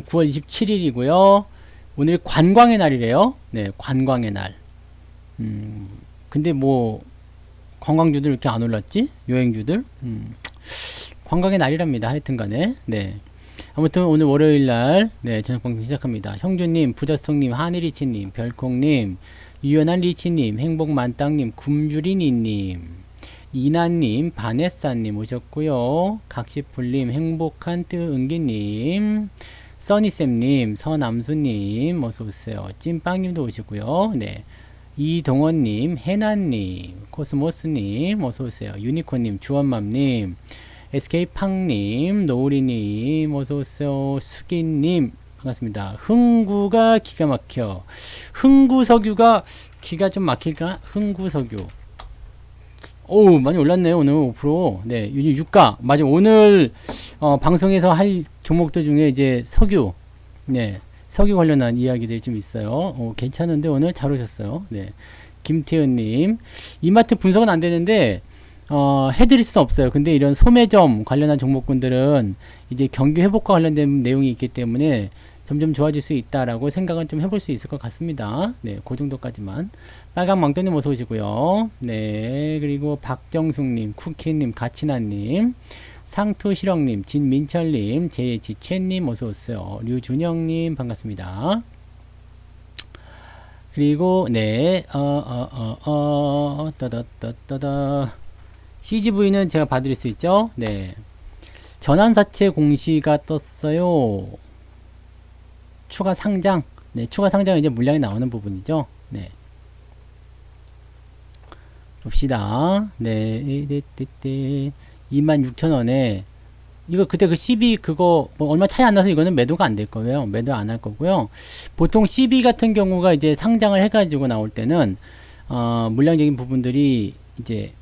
9월 27일이고요. 오늘 관광의 날이래요. 네, 관광의 날. 근데 뭐 관광주들 이렇게 안 올랐지? 여행주들? 관광의 날이랍니다. 하여튼간에. 네. 아무튼 오늘 월요일 날, 네, 저녁 방송 시작합니다. 형주님, 부자성님, 하늘리치님, 별콩님, 유연한 리치님, 행복만땅님, 굶주리니님, 이나님, 바네사님 오셨고요. 각시풀님, 행복한 뜨은기님, 써니쌤님, 서남수님 어서오세요. 찐빵님도 오시고요. 네, 이동원님, 해나님, 코스모스님 어서오세요. 유니콘님, 주원맘님, SK팡님, 노우리님 어서오세요. 수기님 반갑습니다. 흥구가 기가 막혀. 흥구석유가 기가 좀 막힐까? 흥구석유. 오, 많이 올랐네요. 오늘 5%. 네, 유가. 맞아. 오늘, 방송에서 할 종목들 중에 이제 석유. 네, 석유 관련한 이야기들이 좀 있어요. 괜찮은데 오늘 잘 오셨어요. 네. 김태현님. 이마트 분석은 안 되는데, 해드릴 수는 없어요. 근데 이런 소매점 관련한 종목군들은 이제 경기 회복과 관련된 내용이 있기 때문에 점점 좋아질 수 있다라고 생각은 좀 해볼 수 있을 것 같습니다. 네, 그 정도까지만. 빨강 망토님 어서 오시고요. 네, 그리고 박정숙님, 쿠키님, 가치나님, 상투실형님, 진민철님, 제지채님 어서 오세요. 류준영님 반갑습니다. 그리고 네, CGV는 제가 봐드릴 수 있죠. 네, 전환사채 공시가 떴어요. 추가 상장. 네, 추가 상장은 이제 물량이 나오는 부분이죠. 네. 봅시다. 네, 26,000원에, 이거 그때 그 CB 그거 뭐 얼마 차이 안 나서 이거는 매도가 안 될 거예요. 매도 안 할 거고요. 보통 CB 같은 경우가 이제 상장을 해가지고 나올 때는, 물량적인 부분들이 이제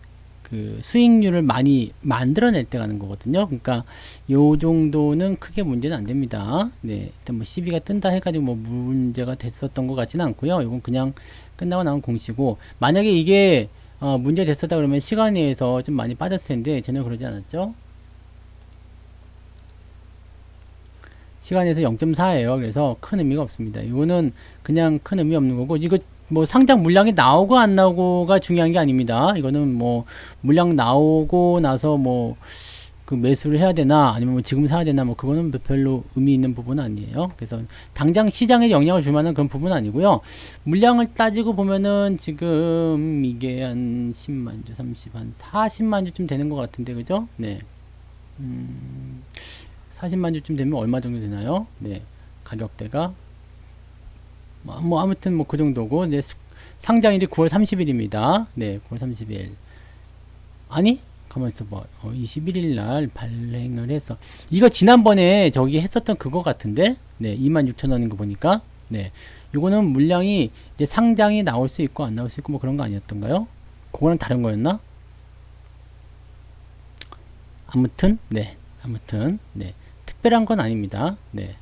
그 수익률을 많이 만들어낼 때 가는 거거든요. 그러니까 요 정도는 크게 문제는 안 됩니다. 네, 일단 뭐 시비가 뜬다 해가지고 뭐 문제가 됐었던 것 같지는 않고요. 이건 그냥 끝나고 나온 공시고, 만약에 이게 문제 됐었다 그러면 시간에 의해서 좀 많이 빠졌을 텐데 전혀 그러지 않았죠. 시간에서 0.4예요. 그래서 큰 의미가 없습니다. 이거는 그냥 큰 의미 없는 거고, 이거 뭐 상장 물량이 나오고 안 나오고가 중요한 게 아닙니다. 이거는 뭐 물량 나오고 나서 뭐 그 매수를 해야 되나 아니면 뭐 지금 사야 되나 뭐 그거는 별로 의미 있는 부분은 아니에요. 그래서 당장 시장에 영향을 줄 만한 그런 부분은 아니고요. 물량을 따지고 보면은 지금 이게 한 10만 주, 30, 한 40만 주쯤 되는 것 같은데, 그죠? 네. 40만 주쯤 되면 얼마 정도 되나요? 네. 가격대가 뭐 아무튼 뭐 그 정도고, 이제 상장일이 9월 30일입니다. 네, 9월 30일. 아니? 가만 있어봐. 21일 날 발행을 해서, 이거 지난번에 저기 했었던 그거 같은데? 네, 26,000원인 거 보니까. 네, 요거는 물량이 이제 상장이 나올 수 있고 안 나올 수 있고 뭐 그런 거 아니었던가요? 그거는 다른 거였나? 아무튼, 네, 아무튼, 네, 특별한 건 아닙니다. 네.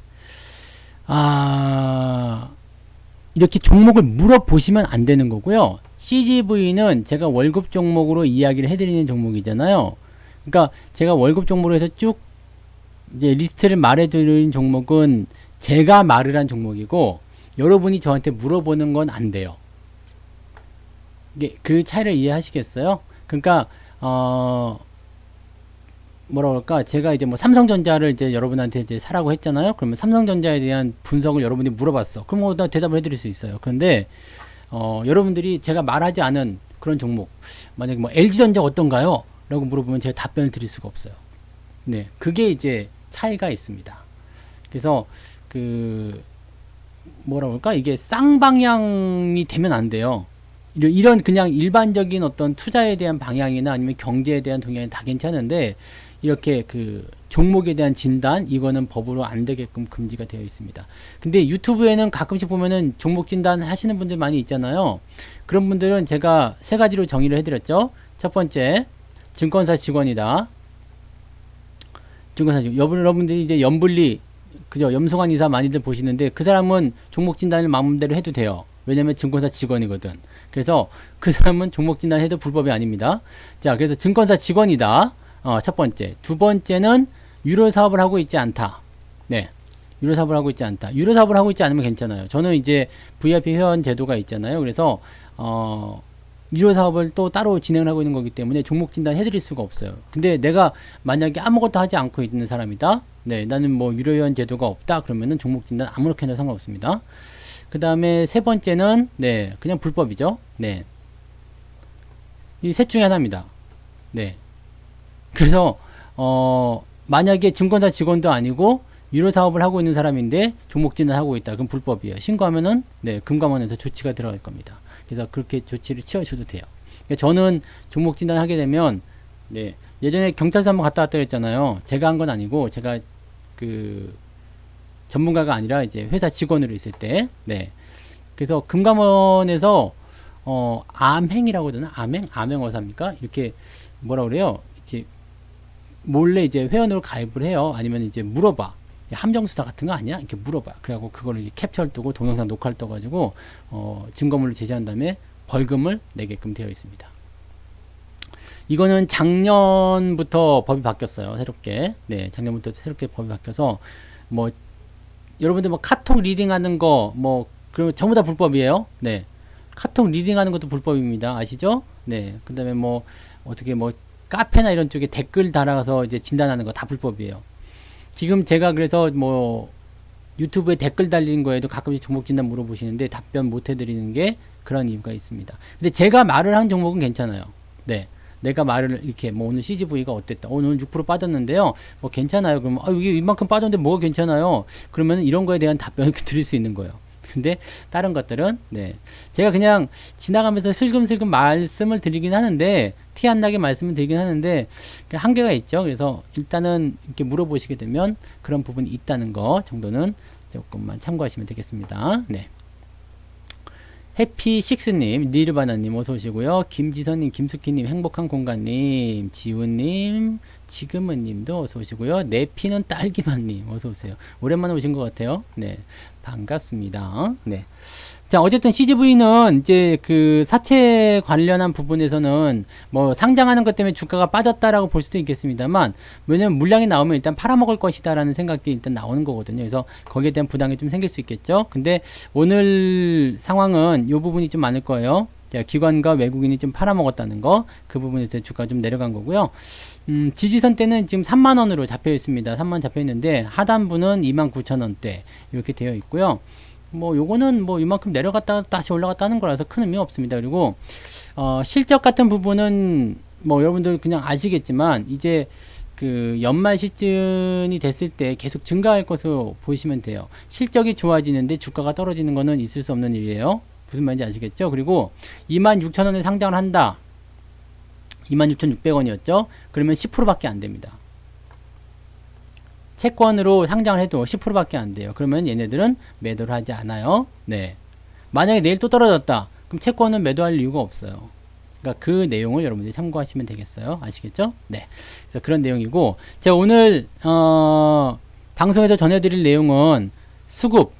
이렇게 종목을 물어보시면 안 되는 거고요. CGV는 제가 월급 종목으로 이야기를 해드리는 종목이잖아요. 그러니까 제가 월급 종목으로 해서 쭉 이제 리스트를 말해드리는 종목은 제가 말을 한 종목이고, 여러분이 저한테 물어보는 건 안 돼요. 이게 그 차이를 이해하시겠어요? 그러니까 뭐라 그럴까, 제가 이제 뭐 삼성전자를 이제 여러분한테 이제 사라고 했잖아요. 그러면 삼성전자에 대한 분석을 여러분이 물어봤어. 그럼 뭐 나 대답을 해드릴 수 있어요. 그런데 여러분들이 제가 말하지 않은 그런 종목, 만약에 뭐 LG전자 어떤가요? 라고 물어보면 제가 답변을 드릴 수가 없어요. 네, 그게 이제 차이가 있습니다. 그래서 그 뭐라 그럴까, 이게 쌍방향이 되면 안 돼요. 이런 그냥 일반적인 어떤 투자에 대한 방향이나 아니면 경제에 대한 동향이 다 괜찮은데, 이렇게 그 종목에 대한 진단, 이거는 법으로 안 되게끔 금지가 되어 있습니다. 근데 유튜브에는 가끔씩 보면은 종목 진단 하시는 분들 많이 있잖아요. 그런 분들은 제가 세 가지로 정의를 해드렸죠. 첫 번째, 증권사 직원이다. 증권사 직원. 여러분들이 이제 염불리, 그죠? 염승환 이사 많이들 보시는데, 그 사람은 종목 진단을 마음대로 해도 돼요. 왜냐면 증권사 직원이거든. 그래서 그 사람은 종목 진단해도 불법이 아닙니다. 자, 그래서 증권사 직원이다. 첫 번째. 두 번째는 유료 사업을 하고 있지 않다. 네. 유료 사업을 하고 있지 않다. 유료 사업을 하고 있지 않으면 괜찮아요. 저는 이제 VIP 회원 제도가 있잖아요. 그래서 유료 사업을 또 따로 진행을 하고 있는 거기 때문에 종목 진단 해드릴 수가 없어요. 근데 내가 만약에 아무것도 하지 않고 있는 사람이다. 네, 나는 뭐 유료 회원 제도가 없다. 그러면은 종목 진단 아무렇게 해도 상관없습니다. 그 다음에 세 번째는 네, 그냥 불법이죠. 네, 이 셋 중에 하나입니다. 네, 그래서 만약에 증권사 직원도 아니고 유료 사업을 하고 있는 사람인데 종목 진단하고 있다. 그럼 불법이에요. 신고하면은 네, 금감원에서 조치가 들어갈 겁니다. 그래서 그렇게 조치를 취하셔도 돼요. 그러니까 저는 종목 진단 하게 되면 네, 예전에 경찰서 한번 갔다 왔다 그랬잖아요. 제가 한 건 아니고 제가 그 전문가가 아니라 이제 회사 직원으로 있을 때 네. 그래서 금감원에서 암행이라고 하나? 암행어사입니까? 이렇게 뭐라 그래요? 이제 몰래 이제 회원으로 가입을 해요. 아니면 이제 물어봐. 함정수사 같은 거 아니야? 이렇게 물어봐. 그래갖고 그거를 캡처를 뜨고 동영상 녹화를 떠가지고 증거물을 제시한 다음에 벌금을 내게끔 되어 있습니다. 이거는 작년부터 법이 바뀌었어요. 새롭게. 네, 작년부터 새롭게 법이 바뀌어서 뭐 여러분들 뭐 카톡 리딩하는 거 뭐 그러면 전부 다 불법이에요. 네, 카톡 리딩하는 것도 불법입니다. 아시죠? 네, 그다음에 뭐 어떻게 뭐 카페나 이런 쪽에 댓글 달아서 이제 진단하는 거 다 불법이에요. 지금 제가 그래서 뭐 유튜브에 댓글 달리는 거에도 가끔씩 종목 진단 물어보시는데 답변 못 해드리는 게 그런 이유가 있습니다. 근데 제가 말을 한 종목은 괜찮아요. 네. 내가 말을 이렇게 뭐 오늘 CGV가 어땠다. 오늘 6% 빠졌는데요. 뭐 괜찮아요. 그러면 이게 이만큼 빠졌는데 뭐가 괜찮아요? 그러면 이런 거에 대한 답변을 드릴 수 있는 거예요. 근데 다른 것들은 네. 제가 그냥 지나가면서 슬금슬금 말씀을 드리긴 하는데 티 안 나게 말씀을 드리긴 하는데 한계가 있죠. 그래서 일단은 이렇게 물어보시게 되면 그런 부분이 있다는 거 정도는 조금만 참고하시면 되겠습니다. 네. 해피식스님, 니르바나님 어서 오시고요. 김지선님, 김숙희님, 행복한 공간님, 지훈님, 지금은님도 어서 오시고요. 내피는 딸기만님 어서 오세요. 오랜만에 오신 것 같아요. 네, 반갑습니다. 네. 자, 어쨌든 CGV는 이제 그 사채 관련한 부분에서는 뭐 상장하는 것 때문에 주가가 빠졌다라고 볼 수도 있겠습니다만, 왜냐면 물량이 나오면 일단 팔아먹을 것이다라는 생각이 일단 나오는 거거든요. 그래서 거기에 대한 부담이 좀 생길 수 있겠죠. 근데 오늘 상황은 이 부분이 좀 많을 거예요. 기관과 외국인이 좀 팔아먹었다는 거, 그 부분에서 주가가 좀 내려간 거고요. 지지선 때는 지금 3만원으로 잡혀 있습니다. 3만원 잡혀 있는데 하단부는 29,000원대 이렇게 되어 있고요. 뭐 요거는 뭐 이만큼 내려갔다가 다시 올라갔다 하는 거라서 큰 의미 없습니다. 그리고 실적 같은 부분은 뭐 여러분들 그냥 아시겠지만 이제 그 연말 시즌이 됐을 때 계속 증가할 것으로 보시면 돼요. 실적이 좋아지는데 주가가 떨어지는 거는 있을 수 없는 일이에요. 무슨 말인지 아시겠죠? 그리고 26,000원에 상장을 한다. 26,600원이었죠? 그러면 10%밖에 안 됩니다. 채권으로 상장을 해도 10%밖에 안 돼요. 그러면 얘네들은 매도를 하지 않아요. 네. 만약에 내일 또 떨어졌다. 그럼 채권은 매도할 이유가 없어요. 그러니까 그 내용을 여러분들이 참고하시면 되겠어요. 아시겠죠? 네. 그래서 그런 내용이고, 제가 오늘 방송에서 전해드릴 내용은 수급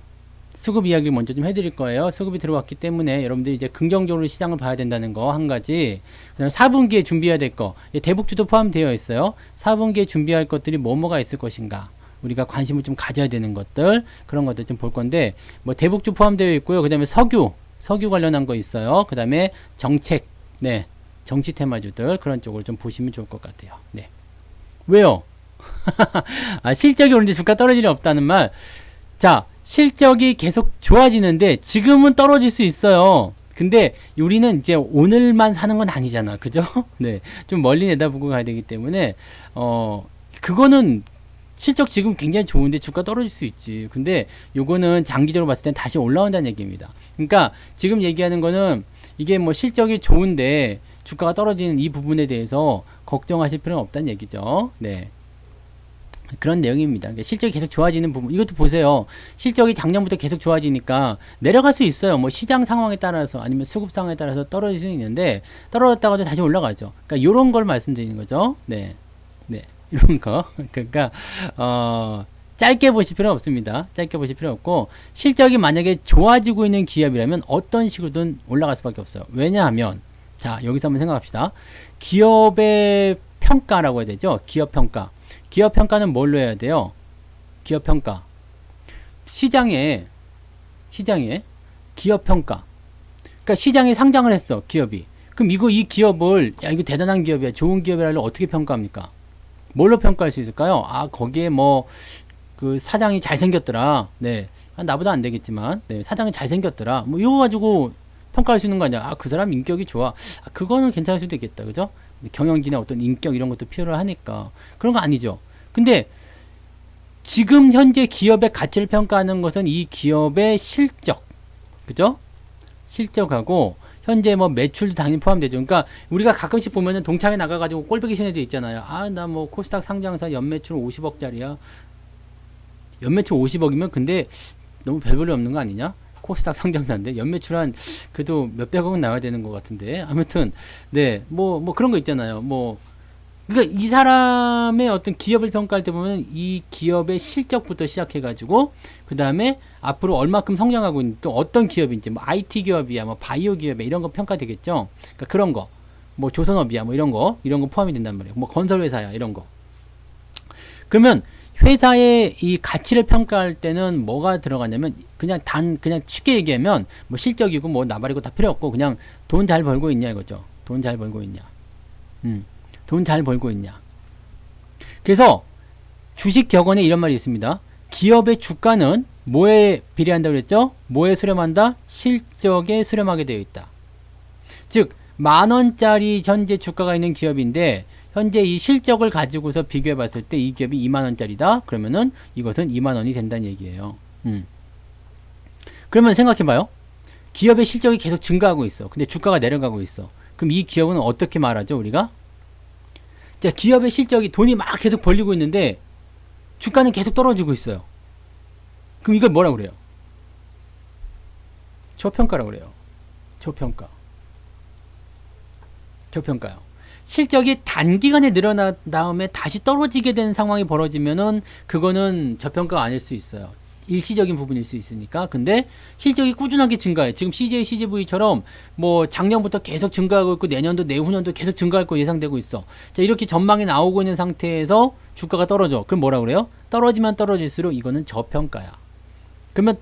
이야기 먼저 좀 해드릴 거예요. 수급이 들어왔기 때문에 여러분들이 이제 긍정적으로 시장을 봐야 된다는 거 한 가지. 그다음에 4분기에 준비해야 될 거. 대북주도 포함되어 있어요. 4분기에 준비할 것들이 뭐가 있을 것인가. 우리가 관심을 좀 가져야 되는 것들, 그런 것들 좀 볼 건데, 뭐 대북주 포함되어 있고요. 그 다음에 석유 관련한 거 있어요. 그 다음에 정책, 네, 정치 테마주들, 그런 쪽으로 좀 보시면 좋을 것 같아요. 네. 왜요? 실적이 오는데 주가 떨어질 일 없다는 말. 자, 실적이 계속 좋아지는데 지금은 떨어질 수 있어요. 근데 우리는 이제 오늘만 사는 건 아니잖아. 그죠? 네. 좀 멀리 내다보고 가야 되기 때문에 그거는 실적 지금 굉장히 좋은데 주가 떨어질 수 있지. 근데 요거는 장기적으로 봤을 땐 다시 올라온다는 얘기입니다. 그러니까 지금 얘기하는 거는 이게 뭐 실적이 좋은데 주가가 떨어지는 이 부분에 대해서 걱정하실 필요는 없다는 얘기죠. 네. 그런 내용입니다. 실적이 계속 좋아지는 부분, 이것도 보세요. 실적이 작년부터 계속 좋아지니까 내려갈 수 있어요. 뭐 시장 상황에 따라서 아니면 수급 상황에 따라서 떨어질 수 있는데 떨어졌다가도 다시 올라가죠. 그러니까 이런 걸 말씀드리는 거죠. 네, 네, 이런 거. 그러니까 짧게 보실 필요 없습니다. 짧게 보실 필요 없고, 실적이 만약에 좋아지고 있는 기업이라면 어떤 식으로든 올라갈 수밖에 없어요. 왜냐하면 자, 여기서 한번 생각합시다. 기업의 평가라고 해야 되죠. 기업 평가. 기업 평가는 뭘로 해야 돼요? 기업 평가. 시장에 기업 평가. 그러니까 시장에 상장을 했어, 기업이. 그럼 이 기업을, 야, 이거 대단한 기업이야, 좋은 기업이라를 어떻게 평가합니까? 뭘로 평가할 수 있을까요? 아, 거기에 뭐, 그 사장이 잘생겼더라. 네. 아, 나보다 안 되겠지만, 네. 사장이 잘생겼더라. 뭐, 이거 가지고 평가할 수 있는 거 아니야? 아, 그 사람 인격이 좋아. 아, 그거는 괜찮을 수도 있겠다. 그죠? 경영진의 어떤 인격 이런 것도 필요를 하니까. 그런 거 아니죠. 근데, 지금 현재 기업의 가치를 평가하는 것은 이 기업의 실적. 그죠? 실적하고, 현재 뭐 매출도 당연히 포함되죠. 그러니까 우리가 가끔씩 보면은 동창회 나가가지고 꼴보기 싫은 애들 있잖아요. 아, 나 뭐 코스닥 상장사 연매출 50억짜리야. 연매출 50억이면 근데 너무 별 볼일 없는 거 아니냐? 코스닥 상장사인데 연매출 한 그래도 몇백억은 나와야 되는 것 같은데. 아무튼 네, 뭐 그런 거 있잖아요. 뭐 그러니까 이 사람의 어떤 기업을 평가할 때 보면 이 기업의 실적부터 시작해가지고 그 다음에 앞으로 얼마큼 성장하고 있는 또 어떤 기업인지 뭐 IT 기업이야 뭐 바이오 기업이야 이런 거 평가되겠죠. 그러니까 그런 거 뭐 조선업이야 뭐 이런 거 포함이 된단 말이에요. 뭐 건설회사야 이런 거. 그러면 회사의 이 가치를 평가할 때는 뭐가 들어가냐면 그냥 쉽게 얘기하면 뭐 실적이고 뭐 나발이고 다 필요 없고 그냥 돈 잘 벌고 있냐 이거죠. 돈 잘 벌고 있냐. 돈 잘 벌고 있냐. 그래서 주식 격언에 이런 말이 있습니다. 기업의 주가는 뭐에 비례한다고 그랬죠? 뭐에 수렴한다? 실적에 수렴하게 되어 있다. 즉, 10,000원짜리 현재 주가가 있는 기업인데 현재 이 실적을 가지고서 비교해 봤을 때 이 기업이 20,000원짜리다. 그러면은 이것은 20,000원이 된다는 얘기예요. 그러면 생각해 봐요. 기업의 실적이 계속 증가하고 있어. 근데 주가가 내려가고 있어. 그럼 이 기업은 어떻게 말하죠, 우리가? 자, 기업의 실적이 돈이 막 계속 벌리고 있는데 주가는 계속 떨어지고 있어요. 그럼 이걸 뭐라고 그래요? 저평가라고 그래요. 저평가요. 실적이 단기간에 늘어난 다음에 다시 떨어지게 되는 상황이 벌어지면은 그거는 저평가가 아닐 수 있어요. 일시적인 부분일 수 있으니까. 근데 실적이 꾸준하게 증가해. 지금 CJ, CGV처럼 뭐 작년부터 계속 증가하고 있고 내년도 내후년도 계속 증가할 거 예상되고 있어. 자, 이렇게 전망이 나오고 있는 상태에서 주가가 떨어져. 그럼 뭐라 그래요? 떨어지면 떨어질수록 이거는 저평가야. 그러면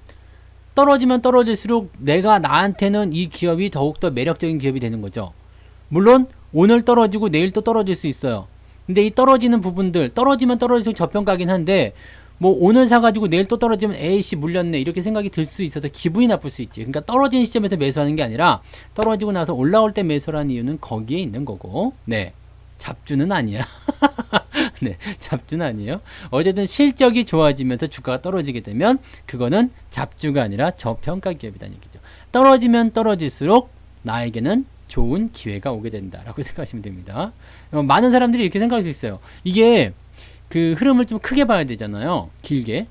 떨어지면 떨어질수록 내가 나한테는 이 기업이 더욱더 매력적인 기업이 되는 거죠. 물론 오늘 떨어지고 내일 또 떨어질 수 있어요. 근데 이 떨어지는 부분들 떨어지면 떨어질수록 저평가긴 한데 뭐 오늘 사가지고 내일 또 떨어지면 에이씨 물렸네 이렇게 생각이 들 수 있어서 기분이 나쁠 수 있지. 그러니까 떨어지는 시점에서 매수하는 게 아니라 떨어지고 나서 올라올 때 매수라는 이유는 거기에 있는 거고 네 잡주는 아니야. 네 잡주는 아니에요. 어쨌든 실적이 좋아지면서 주가가 떨어지게 되면 그거는 잡주가 아니라 저평가 기업이라는 얘기죠. 떨어지면 떨어질수록 나에게는 좋은 기회가 오게 된다라고 생각하시면 됩니다. 많은 사람들이 이렇게 생각할 수 있어요. 이게 그 흐름을 좀 크게 봐야 되잖아요. 길게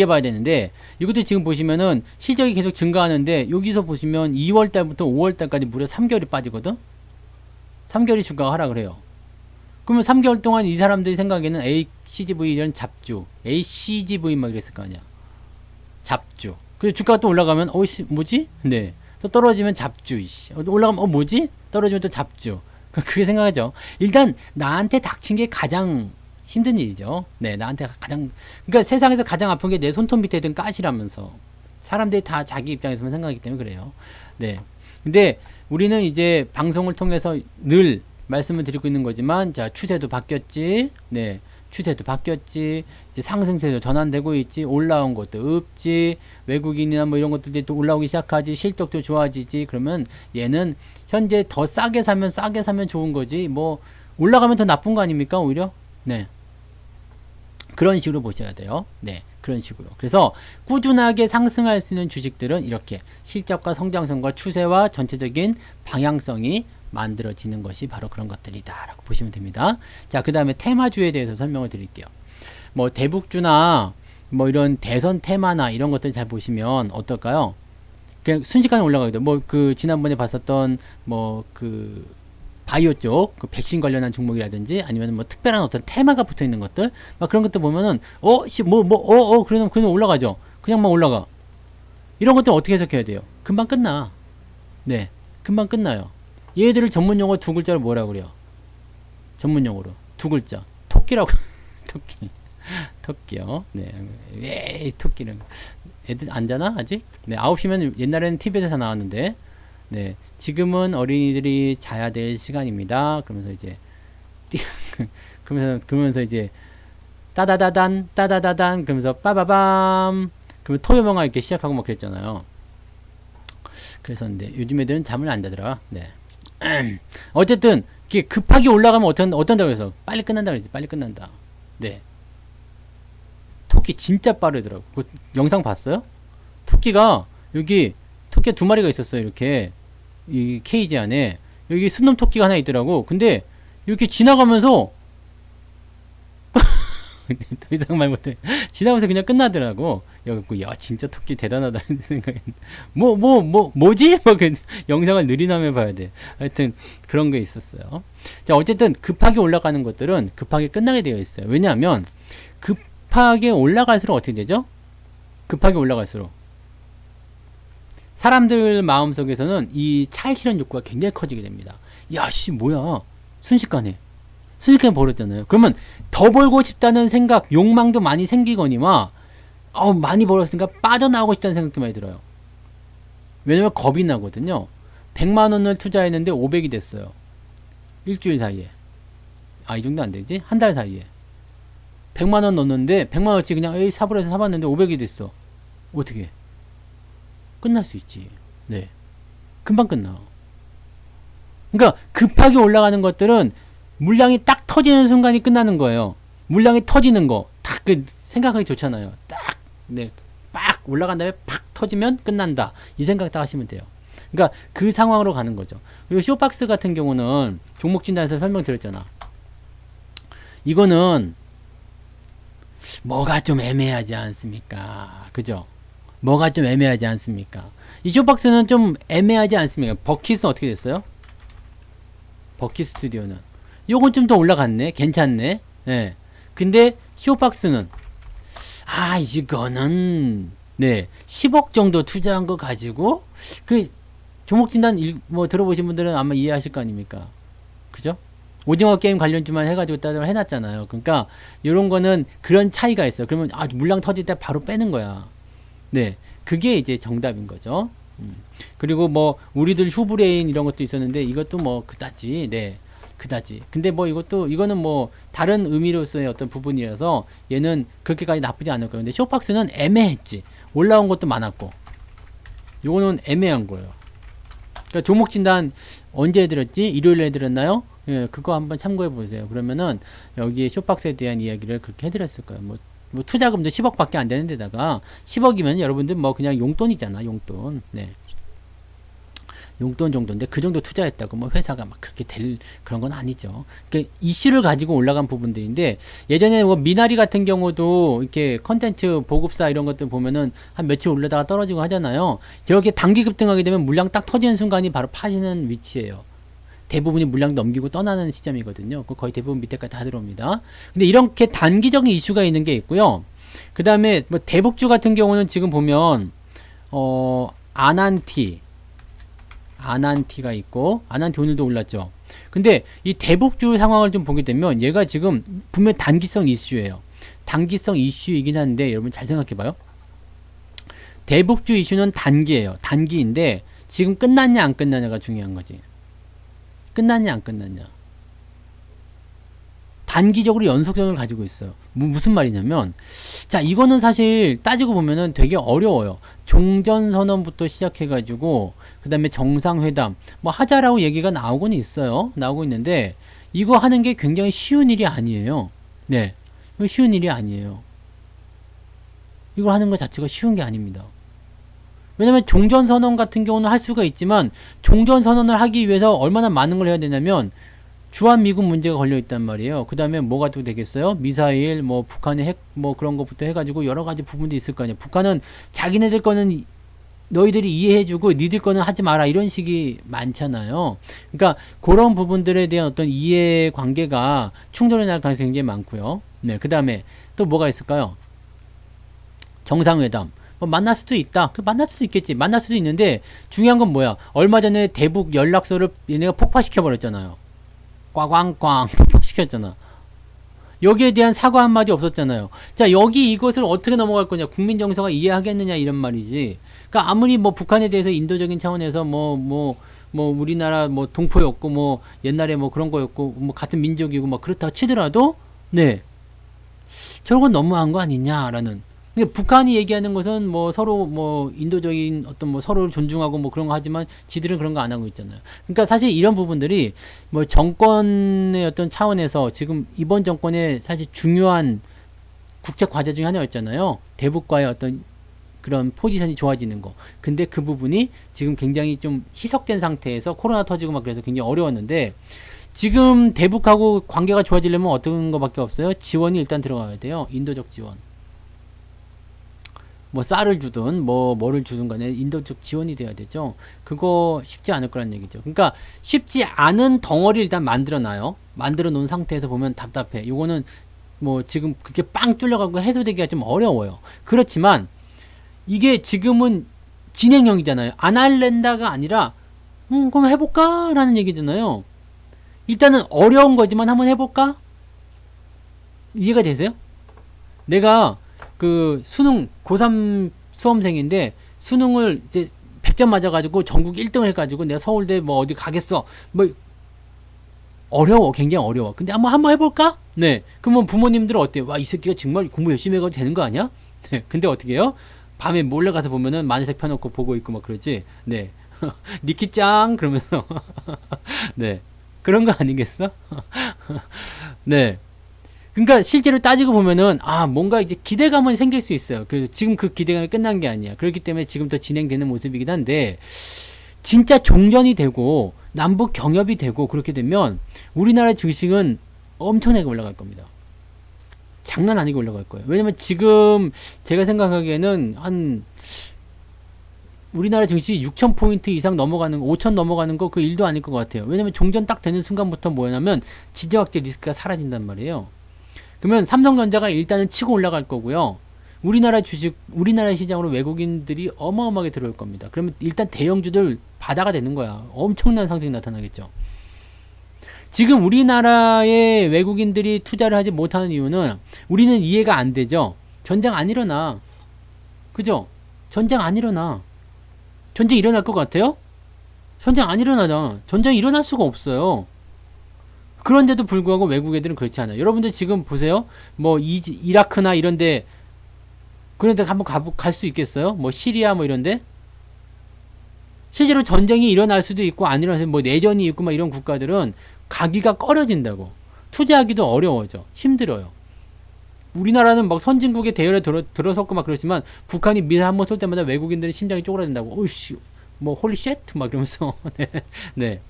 봐야 되는데 이것도 지금 보시면은 실적이 계속 증가하는데 여기서 보시면 2월달부터 5월달까지 무려 3개월이 빠지거든. 3개월이 주가가 하락을 해요. 그러면 3개월 동안 이 사람들이 생각에는 ACGV 이런 잡주, ACGV 막 이랬을 거 아니야. 잡주. 그리고 주가가 또 올라가면 뭐지? 네. 또 떨어지면 잡주. 올라가면 뭐지? 떨어지면 또 잡주. 그렇게 생각하죠. 일단 나한테 닥친 게 가장 힘든 일이죠. 네, 나한테 그러니까 세상에서 가장 아픈 게 내 손톱 밑에 든 가시라면서. 사람들이 다 자기 입장에서만 생각하기 때문에 그래요. 네. 근데 우리는 이제 방송을 통해서 늘 말씀을 드리고 있는 거지만, 자, 추세도 바뀌었지. 네. 추세도 바뀌었지. 이제 상승세도 전환되고 있지. 올라온 것도 없지. 외국인이나 뭐 이런 것들이 또 올라오기 시작하지. 실적도 좋아지지. 그러면 얘는 현재 더 싸게 사면 좋은 거지. 뭐 올라가면 더 나쁜 거 아닙니까? 오히려. 네. 그런 식으로 보셔야 돼요. 네. 그런 식으로. 그래서 꾸준하게 상승할 수 있는 주식들은 이렇게 실적과 성장성과 추세와 전체적인 방향성이 만들어지는 것이 바로 그런 것들이다 라고 보시면 됩니다. 자, 그 다음에 테마주에 대해서 설명을 드릴게요. 뭐 대북주나 뭐 이런 대선 테마나 이런 것들 잘 보시면 어떨까요? 그냥 순식간에 올라가게 돼요. 뭐 그 지난번에 봤었던 뭐 그 바이오 쪽 그 백신 관련한 종목이라든지 아니면 뭐 특별한 어떤 테마가 붙어 있는 것들 막 그런 것들 보면은 그러면 그냥 올라가죠. 그냥 막 올라가. 이런 것들 어떻게 해석해야 돼요? 금방 끝나. 네, 금방 끝나요. 얘들을 전문용어 두 글자로 뭐라고 그래요? 전문용어로 두 글자. 토끼라고. 토끼. 토끼요. 네. 왜 토끼는 애들 안 자나 아직? 네. 9시면 옛날에는 TV에서 다 나왔는데 네. 지금은 어린이들이 자야 될 시간입니다. 그러면서 이제 그러면서 이제 따다다단 따다다단 그러면서 빠바밤 그러면 토요명화 이렇게 시작하고 막 그랬잖아요. 그랬었는데 요즘 애들은 잠을 안 자더라. 네. 어쨌든 이게 급하게 올라가면 어떤다고 해서 빨리 끝난다 그랬지. 빨리 끝난다. 네. 토끼 진짜 빠르더라고. 그 영상 봤어요? 토끼가 여기 토끼가 두 마리가 있었어요. 이렇게 이 케이지 안에 여기 순놈 토끼가 하나 있더라고. 근데 이렇게 지나가면서 더 이상 말 못해. 지나면서 그냥 끝나더라고. 야, 진짜 토끼 대단하다 생각했는데. 뭐지? 그 영상을 느리나며 봐야 돼. 하여튼, 그런 게 있었어요. 자, 어쨌든, 급하게 올라가는 것들은 급하게 끝나게 되어 있어요. 왜냐하면, 급하게 올라갈수록 어떻게 되죠? 급하게 올라갈수록. 사람들 마음속에서는 이 차의 실현 욕구가 굉장히 커지게 됩니다. 야, 뭐야. 순식간에 벌었잖아요. 그러면 더 벌고 싶다는 생각, 욕망도 많이 생기거니와 많이 벌었으니까 빠져나오고 싶다는 생각도 많이 들어요. 왜냐면 겁이 나거든요. 100만 원을 투자했는데 500이 됐어요. 일주일 사이에. 이 정도 안 되지? 한 달 사이에. 100만 원 넣었는데 100만 원어치 그냥 사버려서 사봤는데 500이 됐어. 어떻게? 끝날 수 있지. 네. 금방 끝나. 그러니까 급하게 올라가는 것들은 물량이 딱 터지는 순간이 끝나는 거예요. 물량이 터지는 거. 딱 생각하기 좋잖아요. 딱, 네. 빡 올라간 다음에 팍 터지면 끝난다. 이 생각 딱 하시면 돼요. 그러니까 그 상황으로 가는 거죠. 그리고 쇼박스 같은 경우는 종목 진단에서 설명드렸잖아. 이거는 뭐가 좀 애매하지 않습니까? 그죠? 뭐가 좀 애매하지 않습니까? 이 쇼박스는 좀 애매하지 않습니까? 버킷은 어떻게 됐어요? 버킷 스튜디오는 요건 좀 더 올라갔네. 괜찮네. 예. 근데 쇼박스는 이거는 네 10억 정도 투자한 거 가지고 그 종목 진단 들어보신 분들은 아마 이해하실 거 아닙니까? 그죠? 오징어 게임 관련주만 해가지고 따로 해놨잖아요. 그러니까 요런 거는 그런 차이가 있어. 그러면 물량 터질 때 바로 빼는 거야. 네, 그게 이제 정답인 거죠. 그리고 우리들 휴브레인 이런 것도 있었는데 이것도 그다지. 네. 그다지. 근데 이거는 다른 의미로서의 어떤 부분이라서 얘는 그렇게까지 나쁘지 않을 거예요. 근데 쇼박스는 애매했지. 올라온 것도 많았고. 요거는 애매한 거예요. 그러니까 종목 진단 언제 해드렸지? 일요일에 해드렸나요? 예, 그거 한번 참고해 보세요. 그러면은 여기에 쇼박스에 대한 이야기를 그렇게 해드렸을 거예요. 투자금도 10억밖에 안 되는 데다가 10억이면 여러분들 그냥 용돈이잖아. 용돈. 네. 용돈 정도인데 그 정도 투자했다고 회사가 막 그렇게 될 그런 건 아니죠. 그러니까 이슈를 가지고 올라간 부분들인데 예전에 미나리 같은 경우도 이렇게 컨텐츠 보급사 이런 것들 보면은 한 며칠 올라다가 떨어지고 하잖아요. 이렇게 단기 급등하게 되면 물량 딱 터지는 순간이 바로 파시는 위치예요. 대부분이 물량 넘기고 떠나는 시점이거든요. 거의 대부분 밑에까지 다 들어옵니다. 근데 이렇게 단기적인 이슈가 있는 게 있고요. 그 다음에 대북주 같은 경우는 지금 보면 아난티가 있고 아난티 오늘도 올랐죠. 근데 이 대북주 상황을 좀 보게 되면 얘가 지금 분명 단기성 이슈예요. 단기성 이슈이긴 한데 여러분 잘 생각해봐요. 대북주 이슈는 단기예요. 단기인데 지금 끝났냐 안 끝났냐가 중요한 거지. 끝났냐 안 끝났냐. 단기적으로 연속성을 가지고 있어요. 무슨 말이냐면 자 이거는 사실 따지고 보면은 되게 어려워요. 종전선언부터 시작해가지고 그 다음에 정상회담 하자라고 얘기가 나오고는 있어요. 나오고 있는데 이거 하는 게 굉장히 쉬운 일이 아니에요. 네, 이거 쉬운 일이 아니에요. 이거 하는 것 자체가 쉬운 게 아닙니다. 왜냐면 종전선언 같은 경우는 할 수가 있지만 종전선언을 하기 위해서 얼마나 많은 걸 해야 되냐면 주한미군 문제가 걸려 있단 말이에요. 그 다음에 뭐가 또 되겠어요? 미사일, 북한의 핵, 그런 것부터 해가지고 여러 가지 부분도 있을 거 아니에요. 북한은 자기네들 거는 너희들이 이해해주고 니들 거는 하지 마라 이런 식이 많잖아요. 그러니까 그런 부분들에 대한 어떤 이해 관계가 충돌이 날 가능성이 굉장히 많고요. 네, 그 다음에 또 뭐가 있을까요? 정상회담. 만날 수도 있다. 만날 수도 있겠지. 만날 수도 있는데 중요한 건 뭐야? 얼마 전에 대북 연락소를 얘네가 폭파시켜 버렸잖아요. 꽝꽝꽝 폭파시켰잖아. 여기에 대한 사과 한마디 없었잖아요. 자, 여기 이것을 어떻게 넘어갈 거냐. 국민 정서가 이해하겠느냐 이런 말이지. 그러니까 아무리 뭐 북한에 대해서 인도적인 차원에서 뭐 우리나라 뭐 동포였고 뭐 옛날에 뭐 그런 거였고 뭐 같은 민족이고 뭐 그렇다 치더라도 네. 저건 너무한 거 아니냐라는. 근데 북한이 얘기하는 것은 뭐 서로 뭐 인도적인 어떤 뭐 서로를 존중하고 뭐 그런 거 하지만 지들은 그런 거 안 하고 있잖아요. 그러니까 사실 이런 부분들이 뭐 정권의 어떤 차원에서 지금 이번 정권의 사실 중요한 국책 과제 중에 하나였잖아요. 대북과의 어떤 그런 포지션이 좋아지는 거. 근데 그 부분이 지금 굉장히 좀 희석된 상태에서 코로나 터지고 막 그래서 굉장히 어려웠는데 지금 대북하고 관계가 좋아지려면 어떤 거밖에 없어요? 지원이 일단 들어가야 돼요. 인도적 지원. 뭐 쌀을 주든 뭐를 주든 간에 인도적 지원이 돼야 되죠. 그거 쉽지 않을 거란 얘기죠. 그러니까 쉽지 않은 덩어리를 일단 만들어 놔요. 만들어 놓은 상태에서 보면 답답해. 요거는 뭐 지금 그렇게 빵 뚫려가고 해소되기가 좀 어려워요. 그렇지만 이게 지금은 진행형이잖아요. 안 할랜다가 아니라 그럼 해볼까? 라는 얘기잖아요. 일단은 어려운 거지만 한번 해볼까? 이해가 되세요? 내가 그 수능 고3 수험생인데 수능을 이제 100점 맞아가지고 전국 1등을 해가지고 내가 서울대 뭐 어디 가겠어. 뭐 어려워. 굉장히 어려워. 근데 한번 해볼까? 네. 그러면 부모님들은 어때요? 와, 이 새끼가 정말 공부 열심히 해가지고 되는 거 아니야? 네. 근데 어떻게 해요? 밤에 몰래 가서 보면은 만화책 펴놓고 보고 있고 막 그러지. 네. 니키짱 그러면서 네. 그런 거 아니겠어? 네. 그러니까 실제로 따지고 보면은 뭔가 이제 기대감은 생길 수 있어요. 그래서 지금 그 기대감이 끝난 게 아니야. 그렇기 때문에 지금 더 진행되는 모습이긴 한데 진짜 종전이 되고 남북 경협이 되고 그렇게 되면 우리나라 증시는 엄청나게 올라갈 겁니다. 장난 아니게 올라갈 거예요. 왜냐면 지금 제가 생각하기에는 한 우리나라 증시 6,000포인트 이상 넘어가는 5,000 넘어가는 거 그 일도 아닐 것 같아요. 왜냐면 종전 딱 되는 순간부터 뭐냐면 지정학적 리스크가 사라진단 말이에요. 그러면 삼성전자가 일단은 치고 올라갈 거고요. 우리나라 주식, 우리나라 시장으로 외국인들이 어마어마하게 들어올 겁니다. 그러면 일단 대형주들 바다가 되는 거야. 엄청난 상승이 나타나겠죠. 지금 우리나라에 외국인들이 투자를 하지 못하는 이유는 우리는 이해가 안 되죠. 전쟁 안 일어나. 그죠? 전쟁 안 일어나. 전쟁 일어날 것 같아요? 전쟁 안 일어나잖아. 전쟁이 일어날 수가 없어요. 그런데도 불구하고 외국 애들은 그렇지 않아요. 여러분들 지금 보세요. 뭐 이라크나 이런데 그런데 한번 갈 수 있겠어요? 뭐 시리아 뭐 이런데 실제로 전쟁이 일어날 수도 있고 안 일어나서 뭐 내전이 있고 막 이런 국가들은 가기가 꺼려진다고. 투자하기도 어려워져. 힘들어요. 우리나라는 막 선진국의 대열에 들어섰고 막 그렇지만 북한이 미사일 한번 쏠 때마다 외국인들이 심장이 쪼그라든다고. 오이씨, 뭐 홀리 쉣? 막 이러면서 네. 네.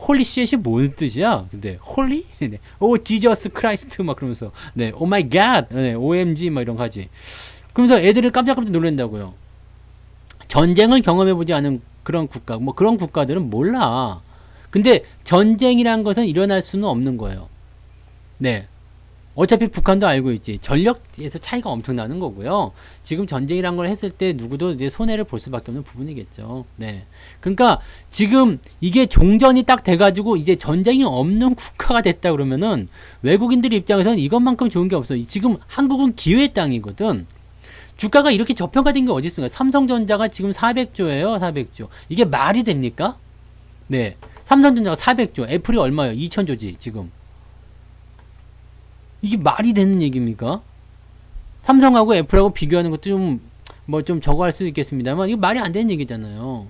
홀리 쉣이 뭔 뜻이야? 근데 홀리? 네. 오 지저스 크라이스트 막 그러면서 네. 오 마이 갓. 네. OMG 막 이런 거 하지. 그러면서 애들을 깜짝깜짝 놀란다고요. 전쟁을 경험해보지 않은 그런 국가, 뭐 그런 국가들은 몰라. 근데 전쟁이란 것은 일어날 수는 없는 거예요. 네. 어차피 북한도 알고 있지. 전력에서 차이가 엄청 나는 거고요. 지금 전쟁이란 걸 했을 때 누구도 이제 손해를 볼 수밖에 없는 부분이겠죠. 네. 그러니까 지금 이게 종전이 딱 돼가지고 이제 전쟁이 없는 국가가 됐다 그러면은 외국인들 입장에서는 이것만큼 좋은 게 없어요. 지금 한국은 기회의 땅이거든. 주가가 이렇게 저평가된 게 어디 있습니까? 삼성전자가 지금 400조예요. 400조. 이게 말이 됩니까? 네. 삼성전자가 400조. 애플이 얼마예요? 2000조지 지금. 이게 말이 되는 얘기입니까? 삼성하고 애플하고 비교하는 것도 좀 저거 할 수도 있겠습니다만 이거 말이 안 되는 얘기잖아요.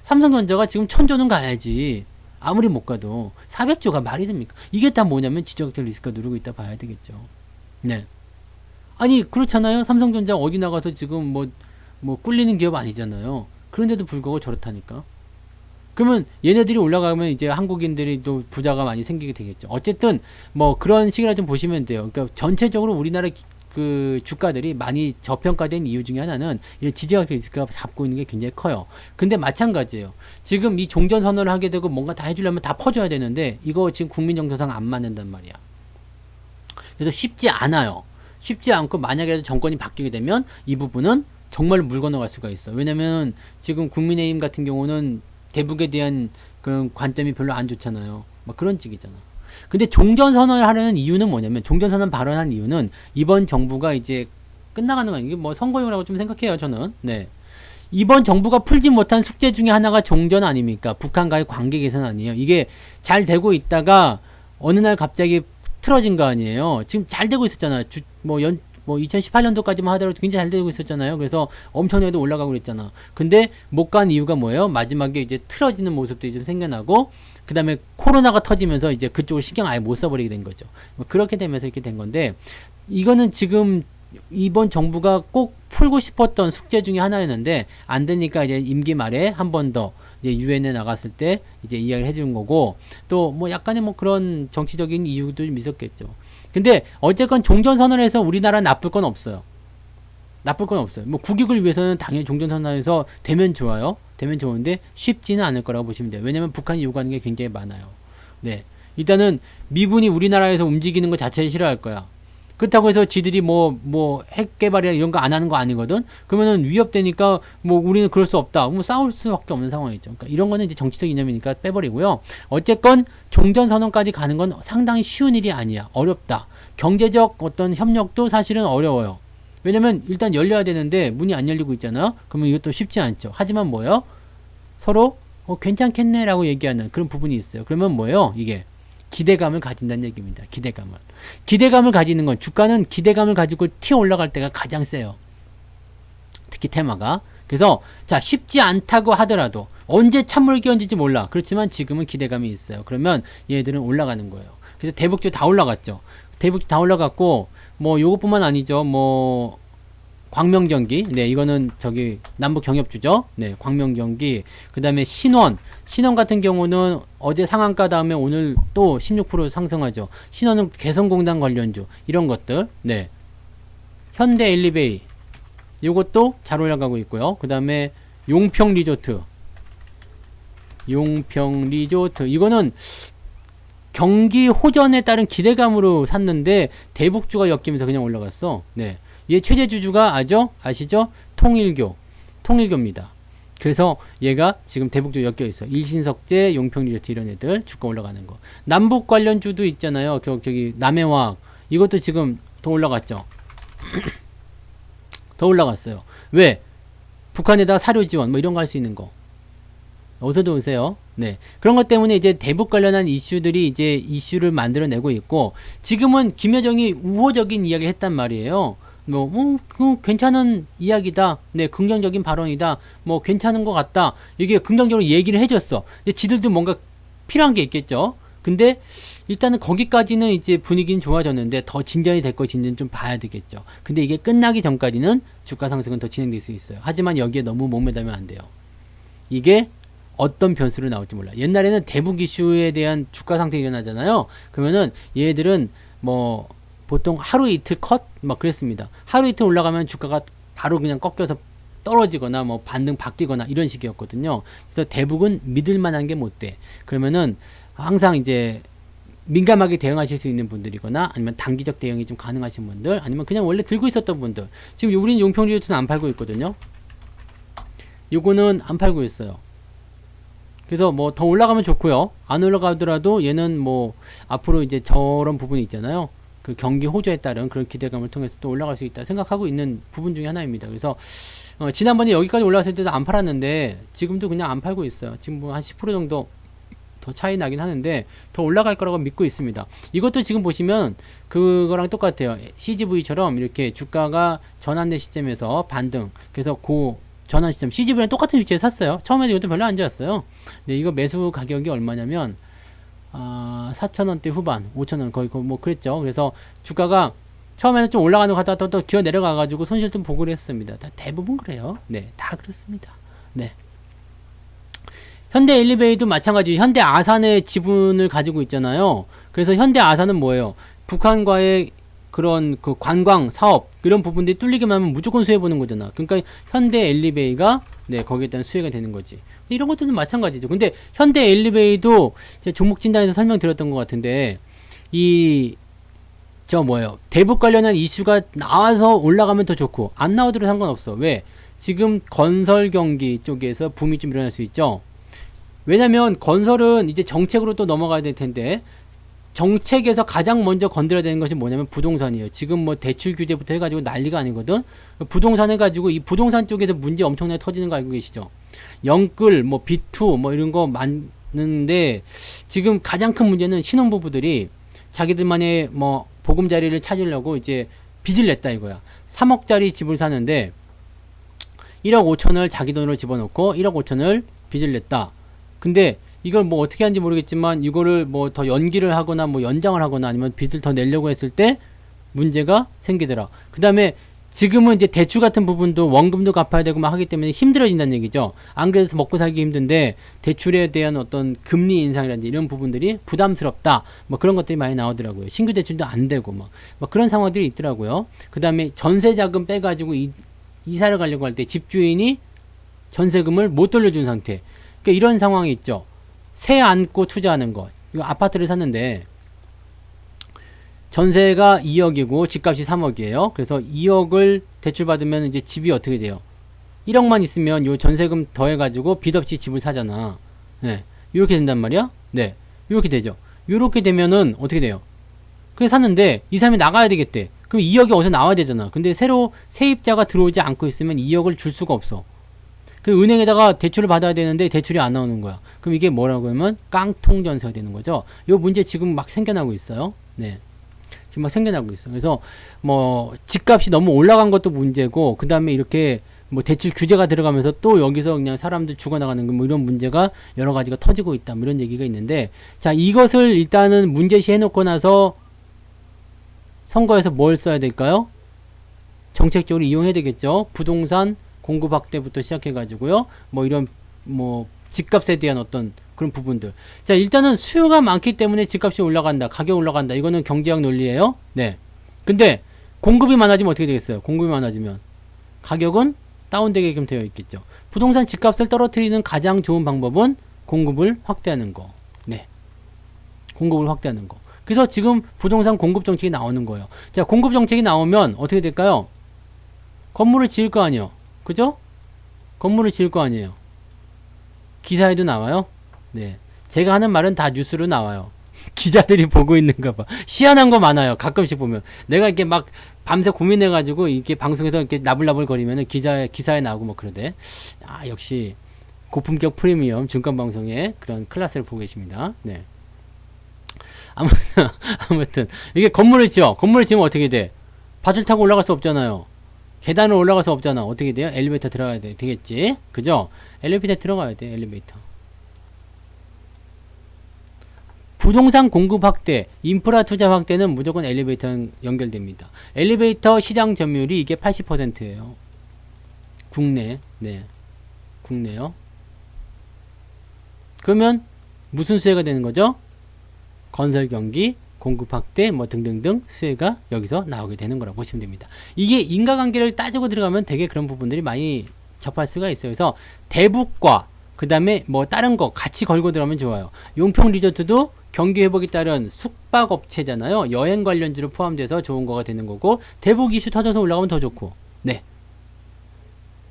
삼성전자가 지금 1000조는 가야지. 아무리 못 가도 400조가 말이 됩니까? 이게 다 뭐냐면 지정학적 리스크가 누르고 있다 봐야 되겠죠. 네. 아니 그렇잖아요. 삼성전자 어디 나가서 지금 뭐 꿀리는 기업 아니잖아요. 그런데도 불구하고 저렇다니까. 그러면 얘네들이 올라가면 이제 한국인들이 또 부자가 많이 생기게 되겠죠. 어쨌든 뭐 그런 식이라 좀 보시면 돼요. 그러니까 전체적으로 우리나라 그 주가들이 많이 저평가된 이유 중에 하나는 이런 지정학적 리스크가 잡고 있는 게 굉장히 커요. 근데 마찬가지예요. 지금 이 종전 선언을 하게 되고 뭔가 다 해주려면 다 퍼줘야 되는데 이거 지금 국민 정서상 안 맞는단 말이야. 그래서 쉽지 않아요. 쉽지 않고 만약에 정권이 바뀌게 되면 이 부분은 정말 물 건너갈 수가 있어. 왜냐면 지금 국민의힘 같은 경우는 대북에 대한 그런 관점이 별로 안 좋잖아요. 막 그런 식이잖아. 근데 종전선언을 하려는 이유는 뭐냐면, 종전선언 발언한 이유는 이번 정부가 이제 끝나가는 거 아니에요. 이게 뭐 선거용이라고 좀 생각해요, 저는. 네. 이번 정부가 풀지 못한 숙제 중에 하나가 종전 아닙니까? 북한과의 관계 개선 아니에요. 이게 잘 되고 있다가 어느 날 갑자기 틀어진 거 아니에요. 지금 잘 되고 있었잖아요. 2018년도까지만 하더라도 굉장히 잘 되고 있었잖아요. 그래서 엄청나게 올라가고 그랬잖아. 근데 못 간 이유가 뭐예요? 마지막에 이제 틀어지는 모습들이 좀 생겨나고, 그 다음에 코로나가 터지면서 이제 그쪽을 신경 아예 못 써버리게 된 거죠. 그렇게 되면서 이렇게 된 건데, 이거는 지금 이번 정부가 꼭 풀고 싶었던 숙제 중에 하나였는데 안 되니까 이제 임기 말에 한 번 더 이제 유엔에 나갔을 때 이제 이야기를 해준 거고, 또 뭐 약간의 뭐 그런 정치적인 이유도 좀 있었겠죠. 근데 어쨌건 종전선언에서 우리나라 나쁠 건 없어요. 나쁠 건 없어요. 뭐 국익을 위해서는 당연히 종전선언에서 되면 좋아요. 되면 좋은데 쉽지는 않을 거라고 보시면 돼요. 왜냐면 북한이 요구하는 게 굉장히 많아요. 네. 일단은 미군이 우리나라에서 움직이는 것 자체를 싫어할 거야. 그렇다고 해서 지들이 핵 개발이나 이런 거 안 하는 거 아니거든? 그러면은 위협되니까 우리는 그럴 수 없다. 싸울 수밖에 없는 상황이죠. 그러니까 이런 거는 이제 정치적 이념이니까 빼버리고요. 어쨌건 종전선언까지 가는 건 상당히 쉬운 일이 아니야. 어렵다. 경제적 어떤 협력도 사실은 어려워요. 왜냐면 일단 열려야 되는데 문이 안 열리고 있잖아요. 그러면 이것도 쉽지 않죠. 하지만 뭐예요? 서로 괜찮겠네 라고 얘기하는 그런 부분이 있어요. 그러면 뭐예요? 이게 기대감을 가진다는 얘기입니다. 기대감을 가지는 건, 주가는 기대감을 가지고 튀어 올라갈 때가 가장 세요. 특히 테마가. 그래서 자, 쉽지 않다고 하더라도 언제 찬물을 끼얹을지 몰라. 그렇지만 지금은 기대감이 있어요. 그러면 얘들은 올라가는 거예요. 그래서 대북주 다 올라갔죠. 대북주 다 올라갔고, 요것뿐만 아니죠. 광명전기, 네, 이거는 남북 경협주죠. 네, 광명전기. 그 다음에 신원 같은 경우는 어제 상한가 다음에 오늘 또 16% 상승하죠. 신원은 개성공단 관련주, 이런 것들. 네. 현대 엘리베이, 요것도 잘 올라가고 있고요. 그 다음에 용평 리조트, 이거는 경기 호전에 따른 기대감으로 샀는데 대북주가 엮이면서 그냥 올라갔어. 네. 얘 최대 주주가 아시죠? 통일교입니다. 그래서 얘가 지금 대북주 엮여 있어. 일신석재, 용평리조트 이런 애들 주가 올라가는 거. 남북 관련주도 있잖아요. 남해화학, 이것도 지금 더 올라갔죠. 더 올라갔어요. 왜? 북한에다 사료 지원 이런 거 할 수 있는 거. 어서도 오세요. 네. 그런 것 때문에 이제 대북 관련한 이슈들이 이제 이슈를 만들어내고 있고, 지금은 김여정이 우호적인 이야기를 했단 말이에요. 괜찮은 이야기다. 네, 긍정적인 발언이다. 괜찮은 것 같다. 이게 긍정적으로 얘기를 해줬어. 지들도 뭔가 필요한 게 있겠죠. 근데 일단은 거기까지는 이제 분위기는 좋아졌는데 더 진전이 될 것인지는 좀 봐야 되겠죠. 근데 이게 끝나기 전까지는 주가 상승은 더 진행될 수 있어요. 하지만 여기에 너무 목매달면 안 돼요. 이게 어떤 변수로 나올지 몰라. 옛날에는 대북 이슈에 대한 주가 상승이 일어나잖아요. 그러면은 얘들은 보통 하루 이틀 컷? 그랬습니다. 하루 이틀 올라가면 주가가 바로 그냥 꺾여서 떨어지거나 반등 바뀌거나 이런 식이었거든요. 그래서 대북은 믿을 만한 게 못 돼. 그러면은 항상 이제 민감하게 대응하실 수 있는 분들이거나, 아니면 단기적 대응이 좀 가능하신 분들, 아니면 그냥 원래 들고 있었던 분들. 지금 우리는 용평리조트는 안 팔고 있거든요. 요거는 안 팔고 있어요. 그래서 더 올라가면 좋고요. 안 올라가더라도 얘는 앞으로 이제 저런 부분이 있잖아요. 그 경기 호조에 따른 그런 기대감을 통해서 또 올라갈 수 있다 생각하고 있는 부분 중에 하나입니다. 그래서 지난번에 여기까지 올라왔을 때도 안 팔았는데 지금도 그냥 안 팔고 있어요. 지금 한 10% 정도 더 차이 나긴 하는데 더 올라갈 거라고 믿고 있습니다. 이것도 지금 보시면 그거랑 똑같아요. CGV처럼 이렇게 주가가 전환된 시점에서 반등, 그래서 전환 시점 CGV랑 똑같은 위치에 샀어요. 처음에도 이것도 별로 안 좋았어요. 근데 이거 매수 가격이 얼마냐면 4,000원대 후반, 5,000원 거의 그랬죠. 그래서 주가가 처음에는 좀 올라가는 거 같다가 또 기어 내려가가지고 손실 좀 보고를 했습니다. 대부분 그래요. 네, 다 그렇습니다. 네. 현대 엘리베이도 마찬가지. 현대 아산의 지분을 가지고 있잖아요. 그래서 현대 아산은 뭐예요? 북한과의 그런 그 관광 사업 이런 부분들이 뚫리기만 하면 무조건 수혜 보는 거잖아. 그러니까 현대 엘리베이가 거기에 대한 수혜가 되는 거지. 이런 것들은 마찬가지죠. 근데 현대 엘리베이도 제가 종목 진단에서 설명드렸던 것 같은데 대북 관련한 이슈가 나와서 올라가면 더 좋고, 안 나오더라도 상관없어. 왜? 지금 건설 경기 쪽에서 붐이 좀 일어날 수 있죠. 왜냐면 건설은 이제 정책으로 또 넘어가야 될 텐데, 정책에서 가장 먼저 건드려야 되는 것이 뭐냐면 부동산이에요. 지금 뭐 대출 규제부터 해가지고 난리가 아니거든. 부동산 해가지고 이 부동산 쪽에서 문제 엄청나게 터지는 거 알고 계시죠? 영끌, 뭐 B2 뭐 이런 거 많은데 지금 가장 큰 문제는 신혼부부들이 자기들만의 뭐 보금자리를 찾으려고 이제 빚을 냈다 이거야. 3억짜리 집을 사는데 1억 5천을 자기 돈으로 집어넣고 1억 5천을 빚을 냈다. 근데 이걸 뭐 어떻게 하는지 모르겠지만 이거를 뭐 더 연기를 하거나 뭐 연장을 하거나 아니면 빚을 더 내려고 했을 때 문제가 생기더라. 그 다음에 지금은 이제 대출 같은 부분도 원금도 갚아야 되고 막 하기 때문에 힘들어진다는 얘기죠. 안 그래서 먹고 살기 힘든데 대출에 대한 어떤 금리 인상이라든지 이런 부분들이 부담스럽다. 뭐 그런 것들이 많이 나오더라고요. 신규 대출도 안 되고 막 그런 상황들이 있더라고요. 그 다음에 전세 자금 빼가지고 이사를 가려고 할 때 집주인이 전세금을 못 돌려준 상태. 그러니까 이런 상황이 있죠. 세 안고 투자하는 것. 이거 아파트를 샀는데 전세가 2억이고 집값이 3억이에요. 그래서 2억을 대출받으면 이제 집이 어떻게 돼요? 1억만 있으면 요 전세금 더해가지고 빚 없이 집을 사잖아. 네. 이렇게 된단 말이야? 네. 이렇게 되죠. 이렇게 되면은 어떻게 돼요? 그래 샀는데 이 사람이 나가야 되겠대. 그럼 2억이 어디서 나와야 되잖아. 근데 새로 세입자가 들어오지 않고 있으면 2억을 줄 수가 없어. 그 은행에다가 대출을 받아야 되는데 대출이 안 나오는 거야. 그럼 이게 뭐라고 하면 깡통 전세가 되는 거죠. 요 문제 지금 막 생겨나고 있어요. 네. 지금 막 생겨나고 있어. 그래서 뭐 집값이 너무 올라간 것도 문제고 그 다음에 이렇게 뭐 대출 규제가 들어가면서 또 여기서 그냥 사람들 죽어나가는 뭐 이런 문제가 여러 가지가 터지고 있다. 뭐 이런 얘기가 있는데 자 이것을 일단은 문제시 해놓고 나서 선거에서 뭘 써야 될까요? 정책적으로 이용해야 되겠죠. 부동산 공급 확대부터 시작해가지고요. 뭐 이런 뭐 집값에 대한 어떤 그런 부분들. 자 일단은 수요가 많기 때문에 집값이 올라간다. 가격 올라간다. 이거는 경제학 논리예요. 네. 근데 공급이 많아지면 어떻게 되겠어요? 공급이 많아지면 가격은 다운되게끔 되어 있겠죠. 부동산 집값을 떨어뜨리는 가장 좋은 방법은 공급을 확대하는 거. 네. 공급을 확대하는 거. 그래서 지금 부동산 공급 정책이 나오는 거예요. 자 공급 정책이 나오면 어떻게 될까요? 건물을 지을 거 아니에요. 그죠? 건물을 지을 거 아니에요. 기사에도 나와요. 네. 제가 하는 말은 다 뉴스로 나와요. 기자들이 보고 있는가 봐. 희한한 거 많아요. 가끔씩 보면. 내가 이렇게 막 밤새 고민해가지고 이렇게 방송에서 이렇게 나불나불 거리면은 기사에 나오고 뭐 그러대. 아, 역시 고품격 프리미엄 증권방송의 그런 클래스를 보고 계십니다. 네. 아무튼. 이게 건물을 지어. 건물을 지으면 어떻게 돼? 밧줄 타고 올라갈 수 없잖아요. 계단을 올라갈 수 없잖아. 어떻게 돼요? 엘리베이터 들어가야 되겠지? 그죠? 엘리베이터 들어가야 돼, 엘리베이터. 부동산 공급 확대, 인프라 투자 확대는 무조건 엘리베이터 연결됩니다. 엘리베이터 시장 점유율이 이게 80%예요. 국내, 네. 국내요. 그러면 무슨 수혜가 되는 거죠? 건설 경기, 공급 확대 뭐 등등등 수혜가 여기서 나오게 되는 거라고 보시면 됩니다. 이게 인과관계를 따지고 들어가면 되게 그런 부분들이 많이 접할 수가 있어요. 그래서 대북과 그 다음에 뭐 다른 거 같이 걸고 들어가면 좋아요. 용평 리조트도 경기 회복에 따른 숙박업체잖아요. 여행 관련주로 포함돼서 좋은 거가 되는 거고 대북 이슈 터져서 올라가면 더 좋고 네.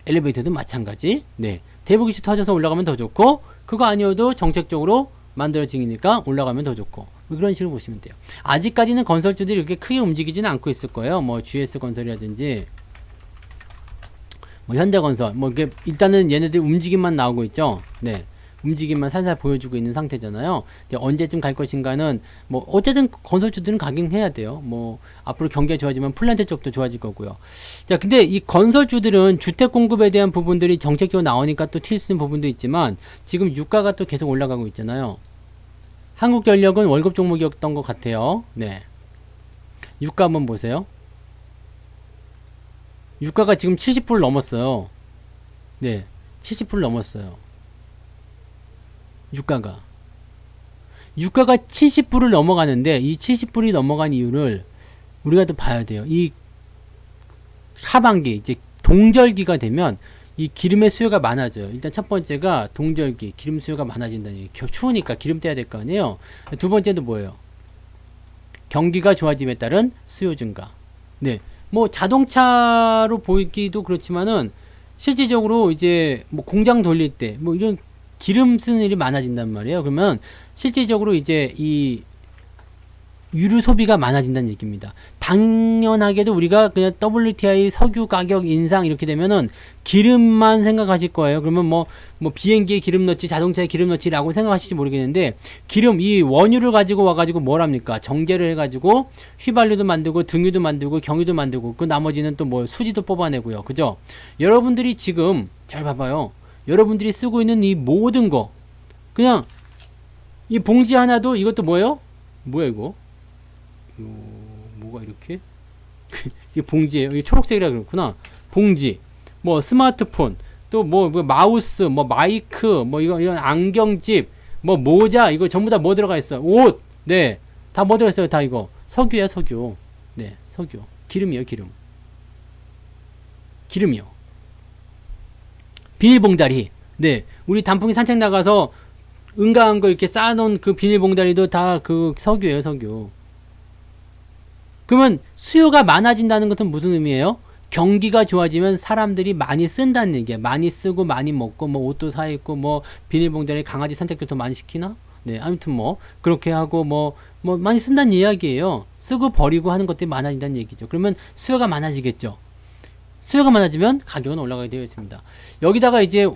엘리베이터도 마찬가지. 네. 대북 이슈 터져서 올라가면 더 좋고 그거 아니어도 정책적으로 만들어지니까 올라가면 더 좋고 그런 식으로 보시면 돼요. 아직까지는 건설주들이 이렇게 크게 움직이지는 않고 있을 거예요. 뭐 GS건설이라든지 뭐 현대건설 뭐 이게 일단은 얘네들 움직임만 나오고 있죠. 네. 움직임만 살살 보여주고 있는 상태잖아요. 언제쯤 갈 것인가는 뭐 어쨌든 건설주들은 가긴 해야 돼요. 뭐 앞으로 경기가 좋아지면 플랜트 쪽도 좋아질 거고요. 자, 근데 이 건설주들은 주택 공급에 대한 부분들이 정책적으로 나오니까 또 튈 수 있는 부분도 있지만 지금 유가가 또 계속 올라가고 있잖아요. 한국전력은 월급 종목이었던 것 같아요. 네. 유가 한번 보세요. 유가가 지금 70불 넘었어요. 네. 70불 넘었어요. 유가가 70불을 넘어가는데 이 70불이 넘어간 이유를 우리가 또 봐야 돼요. 이 하반기 이제 동절기가 되면 이 기름의 수요가 많아져요. 일단 첫 번째가 동절기 기름 수요가 많아진다는 얘기. 추우니까 기름 떼야 될 거 아니에요. 두 번째도 뭐예요? 경기가 좋아짐에 따른 수요 증가. 네. 뭐 자동차로 보이기도 그렇지만은 실질적으로 이제 뭐 공장 돌릴 때 뭐 이런 기름 쓰는 일이 많아진단 말이에요. 그러면 실질적으로 이제 이 유류 소비가 많아진다는 얘기입니다. 당연하게도 우리가 그냥 WTI 석유 가격 인상 이렇게 되면은 기름만 생각하실 거예요. 그러면 뭐 비행기에 기름 넣지, 자동차에 기름 넣지라고 생각하실지 모르겠는데, 기름, 이 원유를 가지고 와가지고 뭘 합니까? 정제를 해가지고 휘발유도 만들고 등유도 만들고 경유도 만들고, 그 나머지는 또 뭐 수지도 뽑아내고요. 그죠? 여러분들이 지금 잘 봐봐요. 여러분들이 쓰고 있는 이 모든 거, 그냥 이 봉지 하나도, 이것도 뭐예요? 뭐야 이거? 뭐가 이렇게? 이 봉지예요. 이게 초록색이라 그렇구나. 봉지, 뭐 스마트폰, 또 뭐 마우스, 뭐 마이크, 뭐 이런 안경집, 뭐 모자, 이거 전부 다 뭐 들어가 있어? 옷, 네, 다 뭐 들어가 있어요? 다 이거 석유야, 석유. 네, 석유. 기름이요, 기름. 기름이요. 비닐봉다리. 네, 우리 단풍이 산책 나가서 은가한 거 이렇게 쌓아놓은 그 비닐봉다리도 다 그 석유예요, 석유. 그러면 수요가 많아진다는 것은 무슨 의미예요? 경기가 좋아지면 사람들이 많이 쓴다는 얘기예요. 많이 쓰고 많이 먹고 뭐 옷도 사 입고 뭐 비닐봉다리 강아지 산책도 더 많이 시키나? 네, 아무튼 뭐 그렇게 하고 뭐 많이 쓴다는 이야기예요. 쓰고 버리고 하는 것들이 많아진다는 얘기죠. 그러면 수요가 많아지겠죠. 수요가 많아지면 가격은 올라가게 되어 있습니다. 여기다가 이제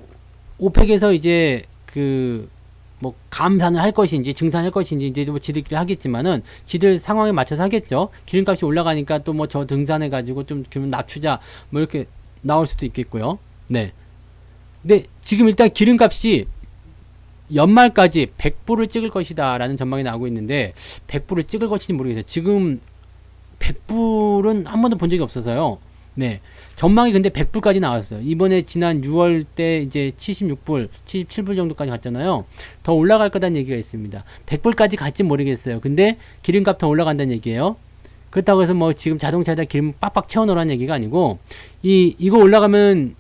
오펙에서 이제 그 뭐 감산을 할 것인지 증산할 것인지 이제 뭐 지들끼리 하겠지만은 지들 상황에 맞춰서 하겠죠. 기름값이 올라가니까 또 뭐 저 등산해 가지고 좀 기름 낮추자 뭐 이렇게 나올 수도 있겠고요. 네. 근데 지금 일단 기름값이 연말까지 100불을 찍을 것이다 라는 전망이 나오고 있는데, 100불을 찍을 것인지 모르겠어요. 지금 100불은 한 번도 본 적이 없어서요. 네. 전망이 근데 100불까지 나왔어요. 이번에 지난 6월 때 이제 76불, 77불 정도까지 갔잖아요. 더 올라갈 거다는 얘기가 있습니다. 100불까지 갈지 모르겠어요. 근데 기름값 더 올라간다는 얘기예요. 그렇다고 해서 뭐 지금 자동차에다 기름 빡빡 채워놓으라는 얘기가 아니고, 이거 올라가면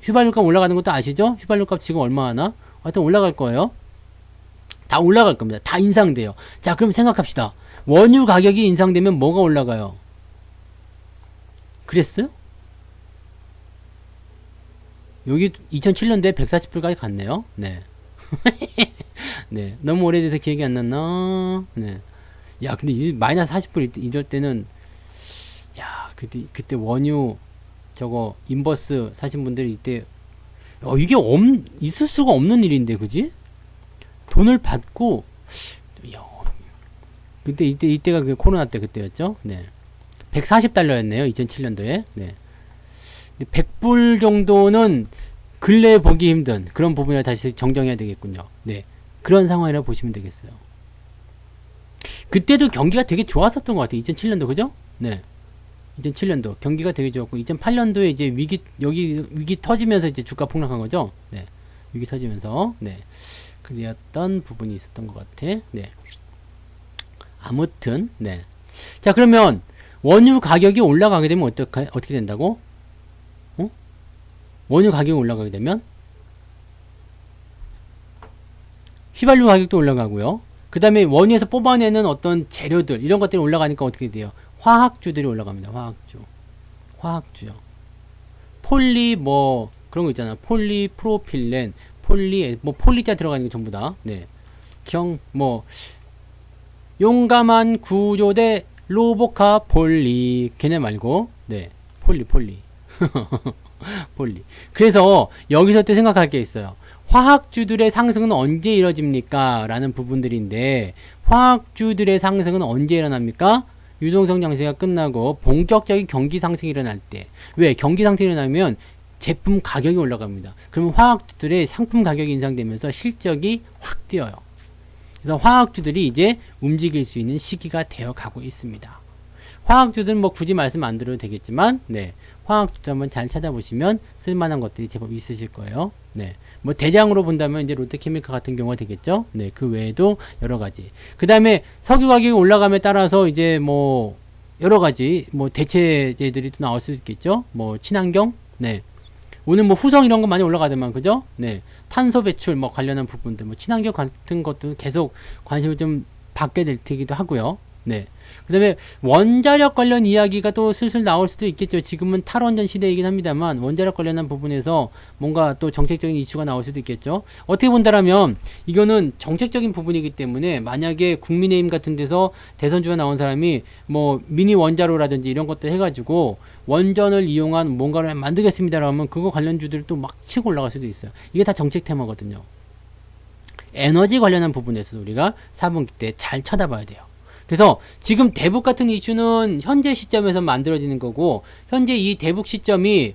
휘발유값 올라가는 것도 아시죠? 휘발유값 지금 얼마 하나? 하여튼 올라갈 거예요. 다 올라갈 겁니다. 다 인상돼요. 자, 그럼 생각합시다. 원유 가격이 인상되면 뭐가 올라가요? 그랬어요? 여기 2007년도에 140불까지 갔네요. 네. 네. 너무 오래돼서 기억이 안 났나? 네. 야, 근데 이 마이너스 40불 이럴 때는, 야, 그때 원유, 저거, 인버스 사신 분들이 이때, 이게 있을 수가 없는 일인데, 그지? 돈을 받고, 야, 그때, 이때가 그 코로나 때 그때였죠? 네. 140달러였네요. 2007년도에. 네. 100불 정도는 근래에 보기 힘든 그런 부분을 다시 정정해야 되겠군요. 네. 그런 상황이라고 보시면 되겠어요. 그때도 경기가 되게 좋았었던 것 같아요. 2007년도, 그죠? 네. 2007년도 경기가 되게 좋았고, 2008년도에 이제 위기 터지면서 이제 주가 폭락한 거죠. 네. 위기 터지면서, 네. 그랬던 부분이 있었던 것 같아. 네. 아무튼, 네. 자, 그러면 원유 가격이 올라가게 되면 어떻게 된다고? 원유 가격이 올라가게 되면 휘발유 가격도 올라가고요. 그 다음에 원유에서 뽑아내는 어떤 재료들, 이런 것들이 올라가니까 어떻게 돼요? 화학주들이 올라갑니다. 화학주요. 폴리 뭐 그런 거 있잖아. 폴리 프로필렌, 폴리자 들어가는 게 전부 다. 네. 용감한 구조대 로보카 폴리, 걔네 말고, 네. 폴리. 폴리. 그래서 여기서 또 생각할 게 있어요. 화학주들의 상승은 언제 이뤄집니까? 라는 부분들인데, 화학주들의 상승은 언제 일어납니까? 유동성 장세가 끝나고 본격적인 경기 상승이 일어날 때. 왜? 경기 상승이 일어나면 제품 가격이 올라갑니다. 그러면 화학주들의 상품 가격이 인상되면서 실적이 확 뛰어요. 그래서 화학주들이 이제 움직일 수 있는 시기가 되어 가고 있습니다. 화학주들은 뭐 굳이 말씀 안 드려도 되겠지만, 네. 화학주들 한번 잘 찾아보시면 쓸만한 것들이 제법 있으실 거예요. 네. 뭐 대장으로 본다면 이제 롯데케미칼 같은 경우가 되겠죠. 네. 그 외에도 여러 가지. 그 다음에 석유 가격이 올라감에 따라서 이제 뭐 여러 가지 뭐 대체제들이 또 나올 수 있겠죠. 뭐 친환경. 네. 오늘 뭐 후성 이런 거 많이 올라가더만, 그죠? 네. 탄소 배출 뭐 관련한 부분들, 뭐 친환경 같은 것도 계속 관심을 좀 받게 될 테기도 하고요. 네. 그 다음에 원자력 관련 이야기가 또 슬슬 나올 수도 있겠죠. 지금은 탈원전 시대이긴 합니다만 원자력 관련한 부분에서 뭔가 또 정책적인 이슈가 나올 수도 있겠죠. 어떻게 본다라면 이거는 정책적인 부분이기 때문에 만약에 국민의힘 같은 데서 대선주가 나온 사람이 뭐 미니 원자로라든지 이런 것들 해가지고 원전을 이용한 뭔가를 만들겠습니다라면 그거 관련주들 또 막 치고 올라갈 수도 있어요. 이게 다 정책 테마거든요. 에너지 관련한 부분에서 우리가 4분기 때 잘 쳐다봐야 돼요. 그래서 지금 대북 같은 이슈는 현재 시점에서 만들어지는 거고, 현재 이 대북 시점이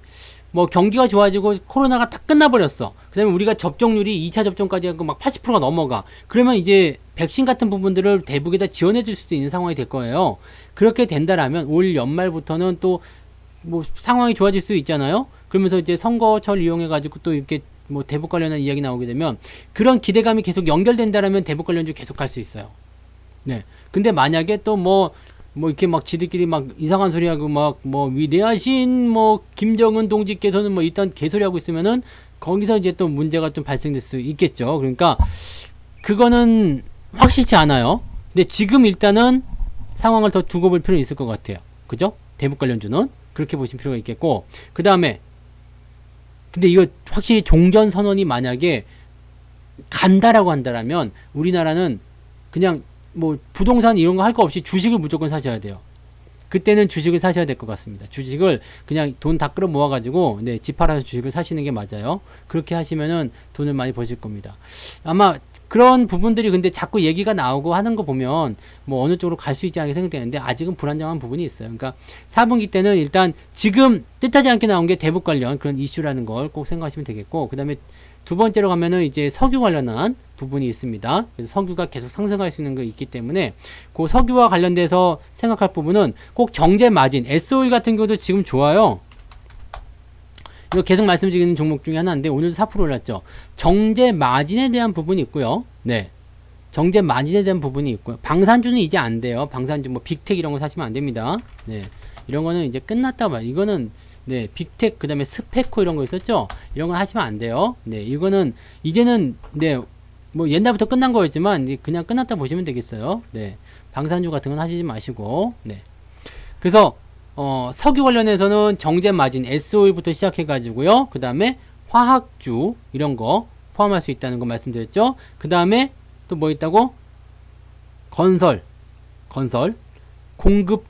뭐 경기가 좋아지고 코로나가 다 끝나버렸어. 그 다음에 우리가 접종률이 2차 접종까지 하고 막 80%가 넘어가. 그러면 이제 백신 같은 부분들을 대북에다 지원해 줄 수도 있는 상황이 될 거예요. 그렇게 된다라면 올 연말부터는 또 뭐 상황이 좋아질 수 있잖아요. 그러면서 이제 선거철 이용해 가지고 또 이렇게 뭐 대북 관련한 이야기 나오게 되면 그런 기대감이 계속 연결된다라면 대북 관련주 계속 갈 수 있어요. 네. 근데 만약에 또 뭐 이렇게 막 지들끼리 막 이상한 소리 하고 막 뭐 위대하신 뭐 김정은 동지께서는 뭐 일단 개소리 하고 있으면은 거기서 이제 또 문제가 좀 발생될 수 있겠죠. 그러니까 그거는 확실치 않아요. 근데 지금 일단은 상황을 더 두고 볼 필요는 있을 것 같아요. 그죠? 대북 관련주는 그렇게 보실 필요가 있겠고, 그 다음에 근데 이거 확실히 종전 선언이 만약에 간다라고 한다라면 우리나라는 그냥 뭐 부동산 이런 거 할 거 없이 주식을 무조건 사셔야 돼요. 그때는 주식을 사셔야 될 것 같습니다. 주식을 그냥 돈 다 끌어 모아가지고 네, 집 팔아서 주식을 사시는 게 맞아요. 그렇게 하시면은 돈을 많이 버실 겁니다. 아마 그런 부분들이 근데 자꾸 얘기가 나오고 하는 거 보면 뭐 어느 쪽으로 갈 수 있지 않게 생각되는데 아직은 불안정한 부분이 있어요. 그러니까 4분기 때는 일단 지금 뜻하지 않게 나온 게 대북 관련 그런 이슈라는 걸 꼭 생각하시면 되겠고, 그 다음에 두 번째로 가면은 이제 석유 관련한 부분이 있습니다. 그래서 석유가 계속 상승할 수 있는 거 있기 때문에 그 석유와 관련돼서 생각할 부분은 꼭 정제 마진, S-오일 같은 경우도 지금 좋아요. 이거 계속 말씀드리는 종목 중에 하나인데 오늘도 4% 올랐죠. 정제 마진에 대한 부분이 있고요. 네. 정제 마진에 대한 부분이 있고요. 방산주는 이제 안 돼요. 방산주 뭐 빅텍 이런 거 사시면 안 됩니다. 네. 이런 거는 이제 끝났다 봐요. 이거는 네, 빅텍 그다음에 스페코 이런 거 있었죠. 이런 거 하시면 안 돼요. 네. 이거는 이제는 네, 뭐 옛날부터 끝난 거였지만 그냥 끝났다 보시면 되겠어요. 네. 방산주 같은 건 하시지 마시고. 네. 그래서 석유 관련해서는 정제 마진, S-오일부터 시작해가지고요. 그 다음에 화학주, 이런 거 포함할 수 있다는 거 말씀드렸죠. 그 다음에 또 뭐 있다고? 건설, 공급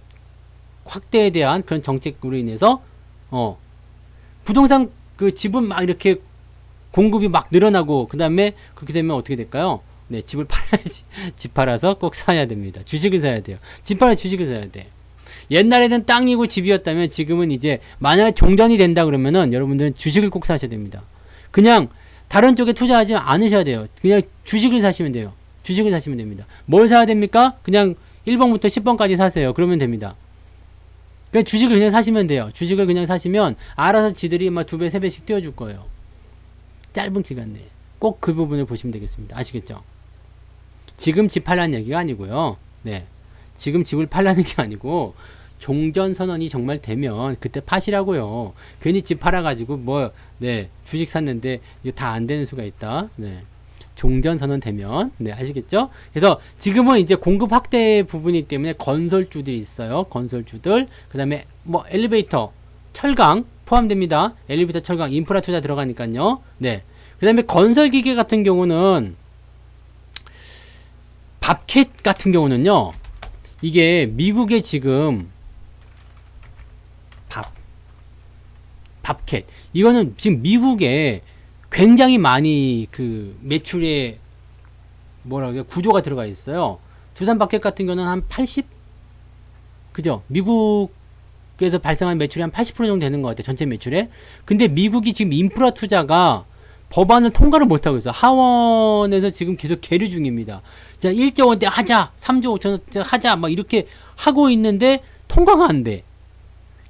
확대에 대한 그런 정책으로 인해서, 부동산 그 집은 막 이렇게 공급이 막 늘어나고, 그 다음에 그렇게 되면 어떻게 될까요? 네, 집을 팔아야지. 집 팔아서 꼭 사야 됩니다. 주식을 사야 돼요. 집 팔아 주식을 사야 돼. 옛날에는 땅이고 집이었다면 지금은 이제 만약에 종전이 된다 그러면은 여러분들은 주식을 꼭 사셔야 됩니다. 그냥 다른 쪽에 투자하지 않으셔야 돼요. 그냥 주식을 사시면 돼요. 주식을 사시면 됩니다. 뭘 사야 됩니까? 그냥 1번부터 10번까지 사세요. 그러면 됩니다. 그냥 주식을 그냥 사시면 돼요. 주식을 그냥 사시면 알아서 지들이 막 2배, 3배씩 띄워줄 거예요. 짧은 기간 내에. 꼭 그 부분을 보시면 되겠습니다. 아시겠죠? 지금 집 팔라는 얘기가 아니고요. 네. 지금 집을 팔라는 게 아니고 종전 선언이 정말 되면 그때 파시라고요. 괜히 집 팔아가지고 뭐 네 주식 샀는데 이거 다 안 되는 수가 있다. 네. 종전 선언 되면 네 아시겠죠? 그래서 지금은 이제 공급 확대 부분이기 때문에 건설주들이 있어요. 건설주들 그 다음에 뭐 엘리베이터, 철강 포함됩니다. 엘리베이터, 철강, 인프라 투자 들어가니까요. 네. 그 다음에 건설기계 같은 경우는 밥캣 같은 경우는요. 이게 미국의 지금 밥캣 이거는 지금 미국에 굉장히 많이 그 매출에 뭐라 그래 구조가 들어가 있어요. 두산 밥캣 같은 경우는 한 80? 그죠? 미국에서 발생한 매출이 한 80% 정도 되는 것 같아요. 전체 매출에. 근데 미국이 지금 인프라 투자가 법안을 통과를 못하고 있어요. 하원에서 지금 계속 계류 중입니다. 자, 1조 원대 하자, 3조 5천 원대 하자, 막 이렇게 하고 있는데 통과가 안 돼.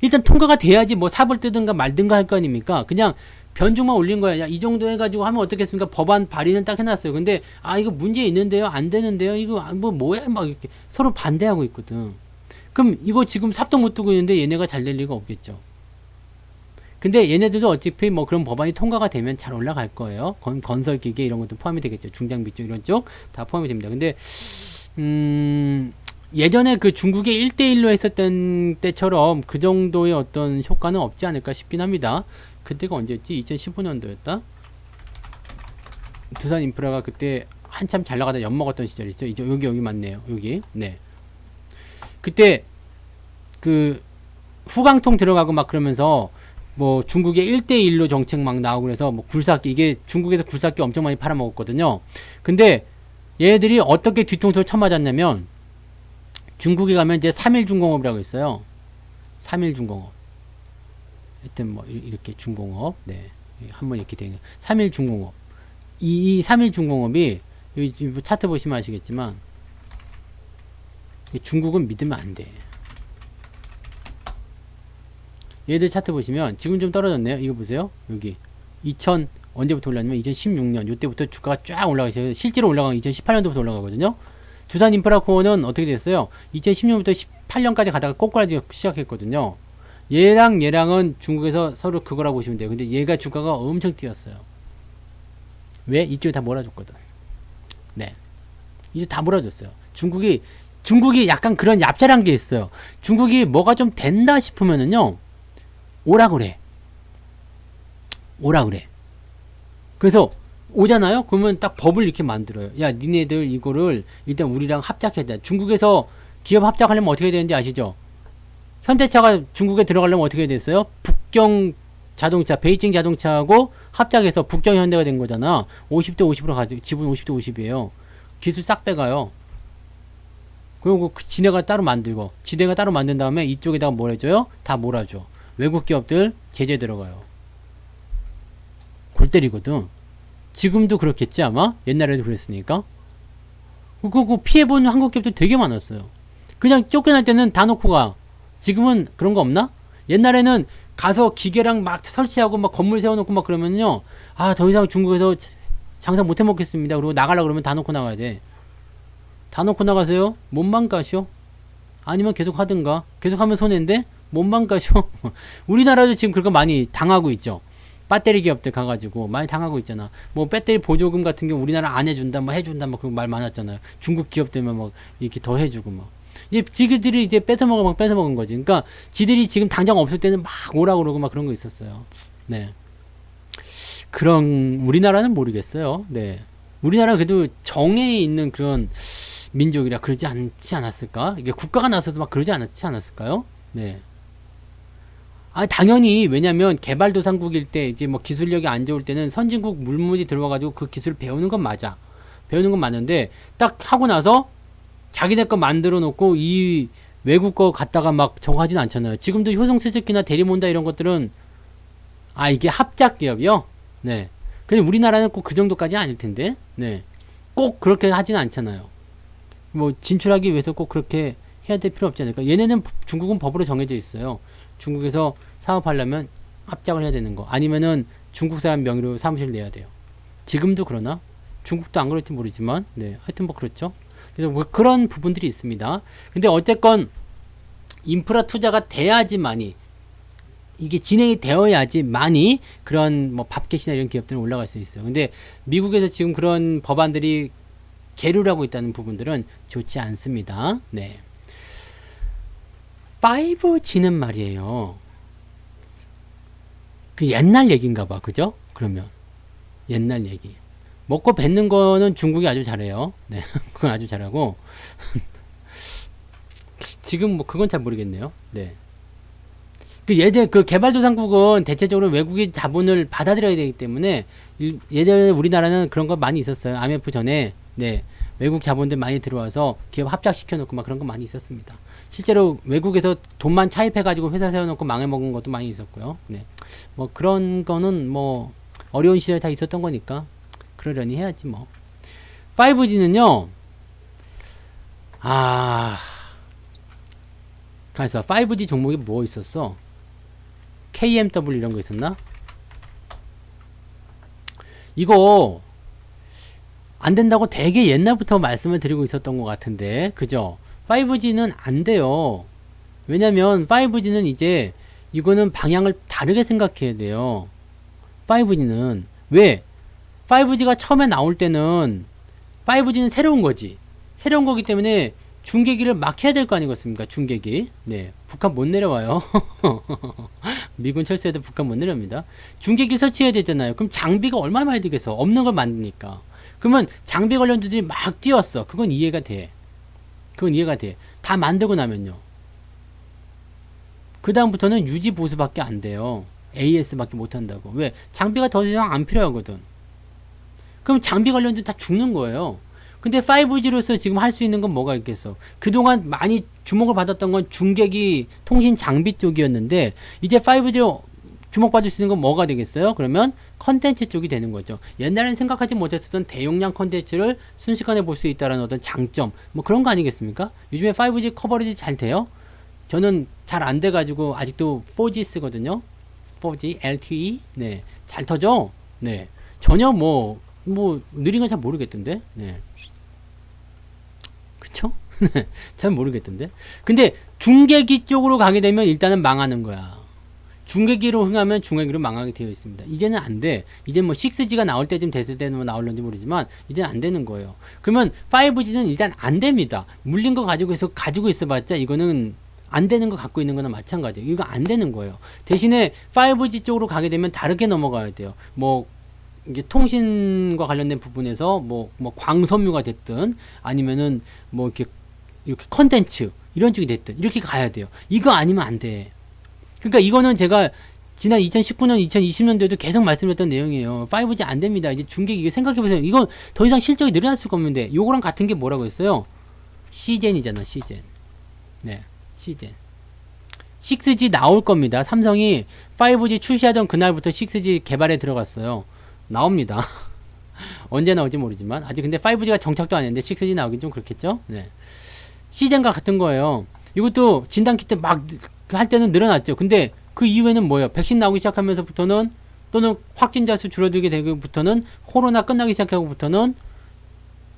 일단 통과가 돼야지 뭐 삽을 뜨든가 말든가 할 거 아닙니까? 그냥 변죽만 올린 거야. 야, 이 정도 해가지고 하면 어떻겠습니까? 법안 발의는 딱 해놨어요. 근데 이거 문제 있는데요, 안 되는데요, 이거 뭐야, 막 이렇게 서로 반대하고 있거든. 그럼 이거 지금 삽도 못 두고 있는데 얘네가 잘 될 리가 없겠죠. 근데 얘네들도 어차피 뭐 그런 법안이 통과가 되면 잘 올라갈 거예요. 건설기계 이런 것도 포함이 되겠죠. 중장비 쪽 이런 쪽 다 포함이 됩니다. 근데 예전에 그 중국에 1대1로 했었던 때처럼 그 정도의 어떤 효과는 없지 않을까 싶긴 합니다. 그때가 언제였지? 2015년도였다? 두산 인프라가 그때 한참 잘 나가다 엿먹었던 시절이 있죠. 이제 여기 맞네요. 여기. 네. 그때 그 후광통 들어가고 막 그러면서 뭐 중국의 1대1로 정책 막 나오고 그래서 뭐 굴삭기, 이게 중국에서 굴삭기 엄청 많이 팔아먹었거든요. 근데 얘들이 어떻게 뒤통수를 쳐맞았냐면, 중국에 가면 이제 3.1중공업이라고 있어요. 3.1중공업. 하여튼 뭐 이렇게 중공업. 네. 한번 이렇게 되는 3.1중공업. 이 3.1중공업이 여기 차트 보시면 아시겠지만 중국은 믿으면 안 돼. 얘들 차트 보시면 지금 좀 떨어졌네요. 이거 보세요. 여기 2000 언제부터 올랐냐면 2016년 요때부터 주가가 쫙 올라가요. 실제로 올라간 2018년도부터 올라가거든요. 두산 인프라코어는 어떻게 됐어요? 2010년부터 18년까지 가다가 꼬꾸라지기 시작했거든요. 얘랑은 중국에서 서로 그거라고 보시면 돼요. 근데 얘가 주가가 엄청 뛰었어요. 왜? 이쪽에 다 몰아줬거든. 네. 이제 다 몰아줬어요. 중국이 약간 그런 얍짤한 게 있어요. 중국이 뭐가 좀 된다 싶으면은요, 오라 그래. 그래서 오잖아요? 그러면 딱 법을 이렇게 만들어요. 야, 니네들 이거를 일단 우리랑 합작해야 돼. 중국에서 기업 합작하려면 어떻게 되는지 아시죠? 현대차가 중국에 들어가려면 어떻게 됐어요? 북경 자동차, 베이징 자동차하고 합작해서 북경 현대가 된 거잖아. 50대 50으로 가지고, 지분 50대 50이에요. 기술 싹 빼가요. 그리고 지네가 따로 만들고, 지네가 따로 만든 다음에 이쪽에다가 뭘 해줘요? 다 몰아줘. 외국 기업들 제재 들어가요. 골 때리거든. 지금도 그렇겠지 아마? 옛날에도 그랬으니까. 그거 피해본 한국 기업들 되게 많았어요. 그냥 쫓겨날 때는 다 놓고 가. 지금은 그런 거 없나? 옛날에는 가서 기계랑 막 설치하고 막 건물 세워놓고 막 그러면요, 아, 더 이상 중국에서 장사 못 해먹겠습니다. 그리고 나가려고 그러면 다 놓고 나가야 돼. 다 놓고 나가세요? 못만 가쇼? 아니면 계속 하든가. 계속 하면 손해인데? 못만 가쇼? 우리나라도 지금 그런 거 많이 당하고 있죠. 배터리 기업들 가가지고 많이 당하고 있잖아. 뭐 배터리 보조금 같은 경우 우리나라 안 해준다, 뭐 해준다, 뭐 그런 말 많았잖아요. 중국 기업들만 막 이렇게 더 해주고 막. 지들이 이제 뺏어먹은 거지. 그러니까 지들이 지금 당장 없을 때는 막 오라고 그러고 막 그런 거 있었어요. 네. 그런 우리나라는 모르겠어요. 네. 우리나라 그래도 정에 있는 그런 민족이라 그러지 않지 않았을까? 이게 국가가 나서도 막 그러지 않았을까요? 네. 아, 당연히, 왜냐면 개발도상국일 때 이제 뭐 기술력이 안 좋을 때는 선진국 물물이 들어와가지고 그 기술을 배우는 건 맞아. 배우는 건 맞는데, 딱 하고 나서 자기네 거 만들어 놓고 이 외국 거 갖다가 막 저거 하진 않잖아요. 지금도 효성스즈키나 대리몬다 이런 것들은, 아, 이게 합작 기업이요? 네. 근데 우리나라는 꼭 그 정도까지 아닐 텐데, 네. 꼭 그렇게 하진 않잖아요. 뭐 진출하기 위해서 꼭 그렇게 해야 될 필요 없지 않을까. 얘네는 중국은 법으로 정해져 있어요. 중국에서 사업하려면 합작을 해야 되는 거, 아니면은 중국 사람 명의로 사무실 내야 돼요. 지금도 그러나? 중국도 안 그럴지 모르지만, 네, 하여튼 뭐 그렇죠. 그래서 뭐 그런 부분들이 있습니다. 근데 어쨌건 인프라 투자가 돼야지만이, 이게 진행이 되어야지만이 그런 뭐 밥켓이나 이런 기업들은 올라갈 수 있어요. 근데 미국에서 지금 그런 법안들이 계류를 하고 있다는 부분들은 좋지 않습니다. 네. 5G는 말이에요. 그 옛날 얘기인가 봐. 그죠? 그러면 옛날 얘기. 먹고 뱉는 거는 중국이 아주 잘해요. 네. 그건 아주 잘하고 지금 뭐 그건 잘 모르겠네요. 네. 그 얘들 그 개발도상국은 대체적으로 외국인 자본을 받아들여야 되기 때문에, 예전에 우리나라는 그런 거 많이 있었어요. IMF 전에. 네. 외국 자본들 많이 들어와서 기업 합작시켜 놓고 막 그런 거 많이 있었습니다. 실제로 외국에서 돈만 차입해가지고 회사 세워놓고 망해먹은 것도 많이 있었고요. 네. 뭐 그런 거는 뭐 어려운 시절에 다 있었던 거니까 그러려니 해야지 뭐. 5G는요, 그래서 5G 종목이 뭐 있었어? KMW 이런 거 있었나? 이거 안 된다고 되게 옛날부터 말씀을 드리고 있었던 것 같은데, 그죠? 5G는 안 돼요. 왜냐면 5G는 이제 이거는 방향을 다르게 생각해야 돼요. 5G는 왜? 5G가 처음에 나올 때는 5G는 새로운 거지. 새로운 거기 때문에 중계기를 막 해야 될 거 아니겠습니까? 중계기. 네. 북한 못 내려와요. 미군 철수해도 북한 못 내려옵니다. 중계기 설치해야 되잖아요. 그럼 장비가 얼마나 많이 들겠어? 없는 걸 만드니까. 그러면 장비 관련주들이 막 뛰었어. 그건 이해가 돼. 그건 이해가 돼. 다 만들고 나면요. 그 다음부터는 유지 보수밖에 안 돼요. AS밖에 못 한다고. 왜? 장비가 더 이상 안 필요하거든. 그럼 장비 관련주 다 죽는 거예요. 근데 5G로서 지금 할 수 있는 건 뭐가 있겠어? 그동안 많이 주목을 받았던 건 중계기 통신 장비 쪽이었는데 이제 5G로 주목받을 수 있는 건 뭐가 되겠어요? 그러면 컨텐츠 쪽이 되는 거죠. 옛날엔 생각하지 못했었던 대용량 컨텐츠를 순식간에 볼 수 있다는 어떤 장점, 뭐 그런 거 아니겠습니까? 요즘에 5G 커버리지 잘 돼요? 저는 잘 안 돼가지고 아직도 4G 쓰거든요. 4G, LTE, 네, 잘 터져. 네, 전혀 뭐 느린 건 잘 모르겠던데. 네. 그쵸? 잘 모르겠던데. 근데 중계기 쪽으로 가게 되면 일단은 망하는 거야. 중계기로 흥하면 중계기로 망하게 되어 있습니다. 이제는 안 돼. 이제 뭐 6G가 나올 때쯤 됐을 때는 뭐 나올런지 모르지만 이제는 안 되는 거예요. 그러면 5G는 일단 안 됩니다. 물린 거 가지고 있어봤자 이거는 안 되는 거 갖고 있는 거나 마찬가지예요. 이거 안 되는 거예요. 대신에 5G 쪽으로 가게 되면 다르게 넘어가야 돼요. 뭐 이게 통신과 관련된 부분에서 뭐 광섬유가 됐든 아니면은 뭐 이렇게 컨텐츠 이런 쪽이 됐든 이렇게 가야 돼요. 이거 아니면 안 돼. 그러니까 이거는 제가 지난 2019년, 2020년도에도 계속 말씀드렸던 내용이에요. 5G 안 됩니다. 이제 중계기 이거 생각해보세요. 이건 더 이상 실적이 늘어날 수가 없는데 요거랑 같은 게 뭐라고 했어요? C젠이잖아, C젠. 네, C젠. 6G 나올 겁니다. 삼성이 5G 출시하던 그날부터 6G 개발에 들어갔어요. 나옵니다. 언제 나올지 모르지만 아직 근데 5G가 정착도 안 했는데 6G 나오긴 좀 그렇겠죠. 네. C젠과 같은 거예요. 이것도 진단키트 막 할 때는 늘어났죠. 근데 그 이후에는 뭐예요? 백신 나오기 시작하면서부터는 또는 확진자 수 줄어들게 되고부터는 코로나 끝나기 시작하고부터는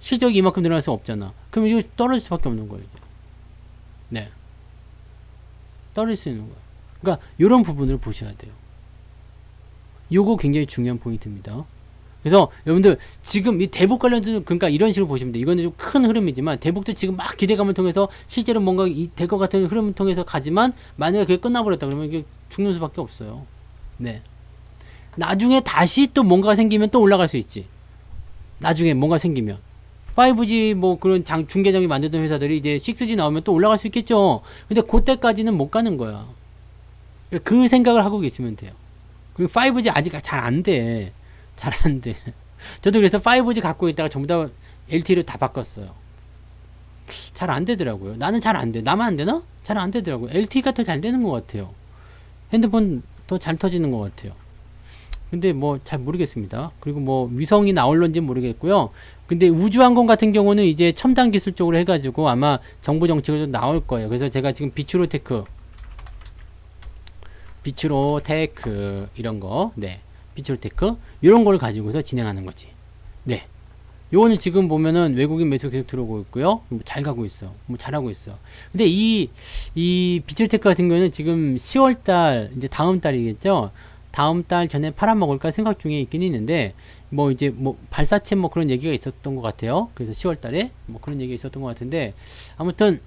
실적이 이만큼 늘어날 수 없잖아. 그럼 이거 떨어질 수밖에 없는 거예요. 이제. 네. 떨어질 수 있는 거예요. 그러니까 이런 부분을 보셔야 돼요. 요거 굉장히 중요한 포인트입니다. 그래서 여러분들 지금 이 대북 관련도 그러니까 이런 식으로 보시면 돼요. 이거는 좀 큰 흐름이지만 대북도 지금 막 기대감을 통해서 실제로 뭔가 될 것 같은 흐름을 통해서 가지만 만약에 그게 끝나버렸다 그러면 이게 죽는 수밖에 없어요. 네. 나중에 다시 또 뭔가가 생기면 또 올라갈 수 있지. 나중에 뭔가 생기면 5G 뭐 그런 중계장비 만들던 회사들이 이제 6G 나오면 또 올라갈 수 있겠죠. 근데 그때까지는 못 가는 거야. 그 생각을 하고 계시면 돼요. 그리고 5G 아직 잘 안 돼. 잘 안 돼. 저도 그래서 5G 갖고 있다가 전부 다 LTE로 다 바꿨어요. 잘 안 되더라고요. 나는 잘 안 돼. 나만 안 되나? 잘 안 되더라고요. LTE가 더 잘 되는 것 같아요. 핸드폰 더 잘 터지는 것 같아요. 근데 뭐 잘 모르겠습니다. 그리고 뭐 위성이 나올런지 모르겠고요. 근데 우주항공 같은 경우는 이제 첨단 기술 쪽으로 해가지고 아마 정부 정책으로 나올 거예요. 그래서 제가 지금 비추로테크 이런 거, 네, 비추로테크 이런 걸 가지고서 진행하는 거지. 네, 요거는 지금 보면은 외국인 매수 계속 들어오고 있고요. 뭐 잘 가고 있어. 뭐 잘하고 있어. 근데 이 비추로테크 같은 경우는 지금 10월달 이제 다음 달이겠죠. 다음 달 전에 팔아먹을까 생각 중에 있긴 있는데 뭐 이제 뭐 발사체 뭐 그런 얘기가 있었던 것 같아요. 그래서 10월 달에 뭐 그런 얘기가 있었던 것 같은데 아무튼